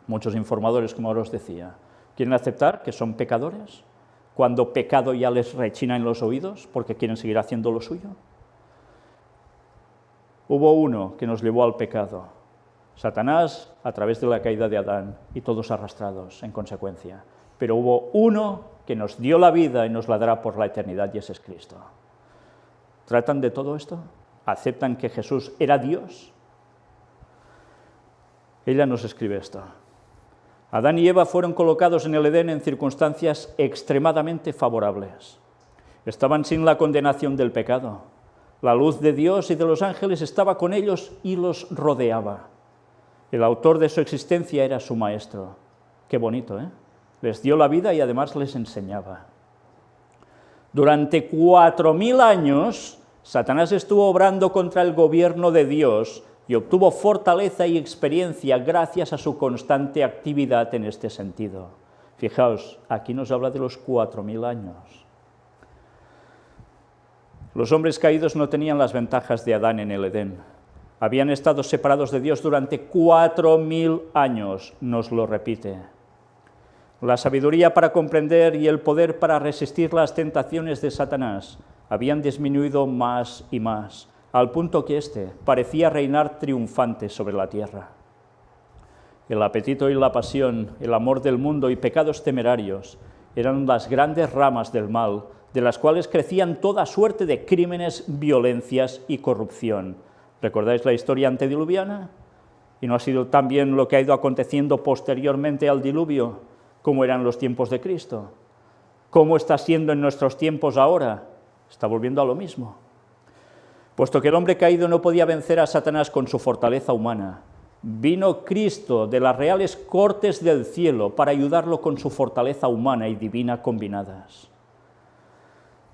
Muchos informadores, como ahora os decía, quieren aceptar que son pecadores, cuando pecado ya les rechina en los oídos, porque quieren seguir haciendo lo suyo. Hubo uno que nos llevó al pecado, Satanás, a través de la caída de Adán, y todos arrastrados en consecuencia. Pero hubo uno que nos dio la vida y nos la dará por la eternidad, y ese es Cristo. ¿Tratan de todo esto? ¿Aceptan que Jesús era Dios? Ella nos escribe esto: Adán y Eva fueron colocados en el Edén en circunstancias extremadamente favorables. Estaban sin la condenación del pecado. La luz de Dios y de los ángeles estaba con ellos y los rodeaba. El autor de su existencia era su maestro. Qué bonito, ¿eh? Les dio la vida y además les enseñaba. Durante 4000 años, Satanás estuvo obrando contra el gobierno de Dios y obtuvo fortaleza y experiencia gracias a su constante actividad en este sentido. Fijaos, aquí nos habla de los 4000 años. Los hombres caídos no tenían las ventajas de Adán en el Edén. Habían estado separados de Dios durante 4000 años, nos lo repite. La sabiduría para comprender y el poder para resistir las tentaciones de Satanás habían disminuido más y más, al punto que éste parecía reinar triunfante sobre la tierra. El apetito y la pasión, el amor del mundo y pecados temerarios eran las grandes ramas del mal, de las cuales crecían toda suerte de crímenes, violencias y corrupción. ¿Recordáis la historia antediluviana? ¿Y no ha sido también lo que ha ido aconteciendo posteriormente al diluvio? ¿Cómo eran los tiempos de Cristo? ¿Cómo está siendo en nuestros tiempos ahora? Está volviendo a lo mismo. Puesto que el hombre caído no podía vencer a Satanás con su fortaleza humana, vino Cristo de las reales cortes del cielo para ayudarlo con su fortaleza humana y divina combinadas.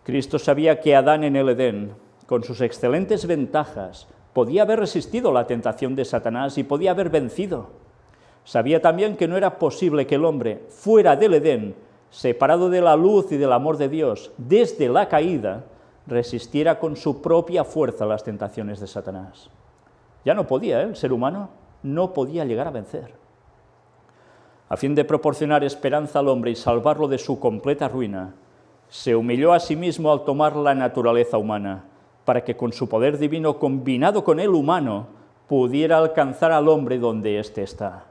Cristo sabía que Adán en el Edén, con sus excelentes ventajas, podía haber resistido la tentación de Satanás y podía haber vencido. Sabía también que no era posible que el hombre, fuera del Edén, separado de la luz y del amor de Dios, desde la caída, resistiera con su propia fuerza las tentaciones de Satanás. Ya no podía, el ser humano no podía llegar a vencer. A fin de proporcionar esperanza al hombre y salvarlo de su completa ruina, se humilló a sí mismo al tomar la naturaleza humana, para que con su poder divino combinado con el humano, pudiera alcanzar al hombre donde éste está.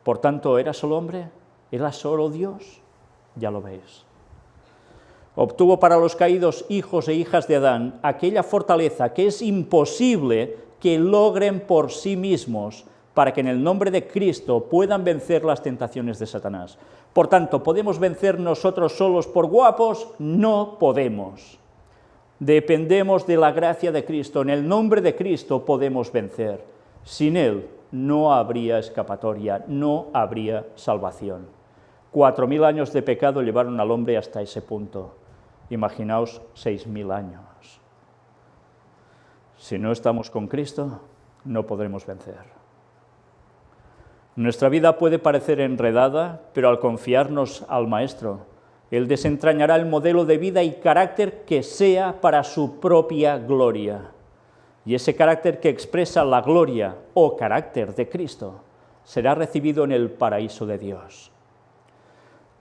Por tanto, ¿era solo hombre? ¿Era solo Dios? Ya lo veis. Obtuvo para los caídos hijos e hijas de Adán aquella fortaleza que es imposible que logren por sí mismos, para que en el nombre de Cristo puedan vencer las tentaciones de Satanás. Por tanto, ¿podemos vencer nosotros solos por guapos? No podemos. Dependemos de la gracia de Cristo. En el nombre de Cristo podemos vencer. Sin Él no habría escapatoria, no habría salvación. 4000 años de pecado llevaron al hombre hasta ese punto. Imaginaos 6000 años. Si no estamos con Cristo, no podremos vencer. Nuestra vida puede parecer enredada, pero al confiarnos al Maestro, Él desentrañará el modelo de vida y carácter que sea para su propia gloria. Y ese carácter que expresa la gloria o carácter de Cristo será recibido en el paraíso de Dios.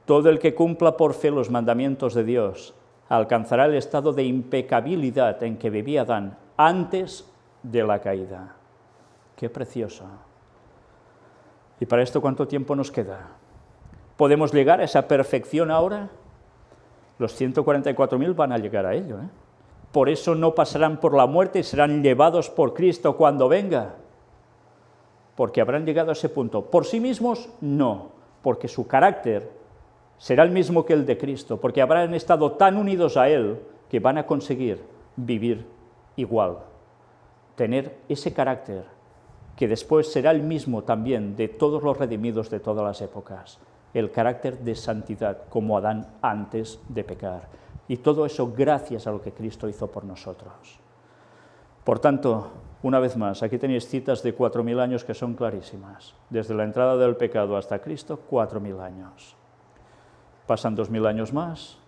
Todo el que cumpla por fe los mandamientos de Dios alcanzará el estado de impecabilidad en que vivía Adán antes de la caída. ¡Qué precioso! ¿Y para esto cuánto tiempo nos queda? ¿Podemos llegar a esa perfección ahora? Los 144.000 van a llegar a ello, ¿eh? Por eso no pasarán por la muerte y serán llevados por Cristo cuando venga. porque habrán llegado a ese punto. Por sí mismos, no, porque su carácter será el mismo que el de Cristo, porque habrán estado tan unidos a Él que van a conseguir vivir igual, tener ese carácter que después será el mismo también de todos los redimidos de todas las épocas, el carácter de santidad, como Adán antes de pecar. Y todo eso gracias a lo que Cristo hizo por nosotros. Por tanto, una vez más, aquí tenéis citas de 4.000 años que son clarísimas. Desde la entrada del pecado hasta Cristo, 4.000 años. Pasan 2.000 años más,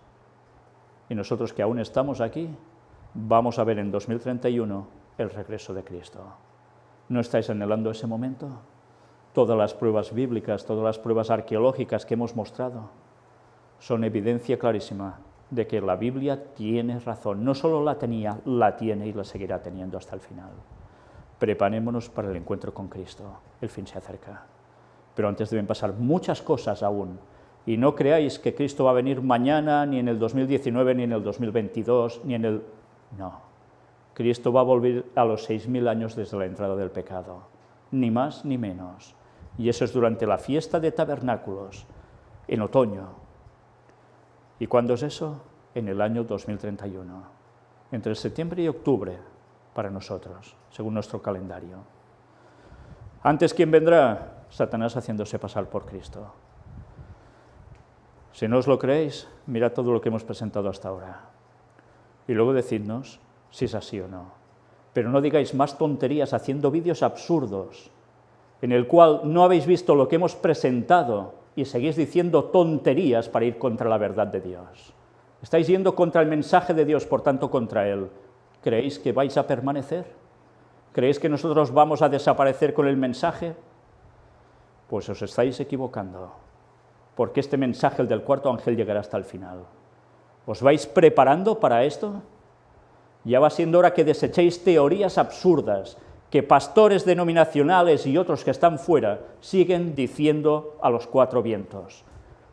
y nosotros que aún estamos aquí, vamos a ver en 2031 el regreso de Cristo. ¿No estáis anhelando ese momento? Todas las pruebas bíblicas, todas las pruebas arqueológicas que hemos mostrado son evidencia clarísima de que la Biblia tiene razón. No solo la tenía, la tiene y la seguirá teniendo hasta el final. Preparémonos para el encuentro con Cristo. El fin se acerca. Pero antes deben pasar muchas cosas aún. Y no creáis que Cristo va a venir mañana, ni en el 2019, ni en el 2022, ni en el... No. Cristo va a volver a los 6.000 años desde la entrada del pecado. Ni más ni menos. Y eso es durante la fiesta de tabernáculos, en otoño. ¿Y cuándo es eso? En el año 2031. Entre septiembre y octubre, para nosotros, según nuestro calendario. Antes, ¿quién vendrá? Satanás haciéndose pasar por Cristo. Si no os lo creéis, mirad todo lo que hemos presentado hasta ahora. Y luego decidnos si es así o no. Pero no digáis más tonterías haciendo vídeos absurdos, en el cual no habéis visto lo que hemos presentado y seguís diciendo tonterías para ir contra la verdad de Dios. Estáis yendo contra el mensaje de Dios, por tanto contra Él. ¿Creéis que vais a permanecer? ¿Creéis que nosotros vamos a desaparecer con el mensaje? Pues os estáis equivocando, porque este mensaje, el del cuarto ángel, llegará hasta el final. ¿Os vais preparando para esto? Ya va siendo hora que desechéis teorías absurdas que pastores denominacionales y otros que están fuera siguen diciendo a los cuatro vientos.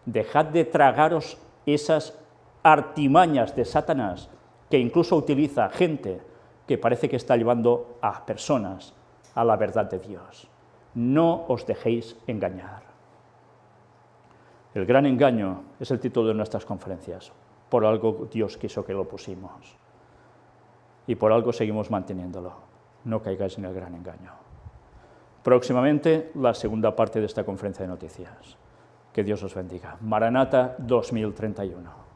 Dejad de tragaros esas artimañas de Satanás, que incluso utiliza gente que parece que está llevando a personas a la verdad de Dios. No os dejéis engañar. El gran engaño es el título de nuestras conferencias. Por algo Dios quiso que lo pusimos. Y por algo seguimos manteniéndolo. No caigáis en el gran engaño. Próximamente, la segunda parte de esta conferencia de noticias. Que Dios os bendiga. Maranata 2031.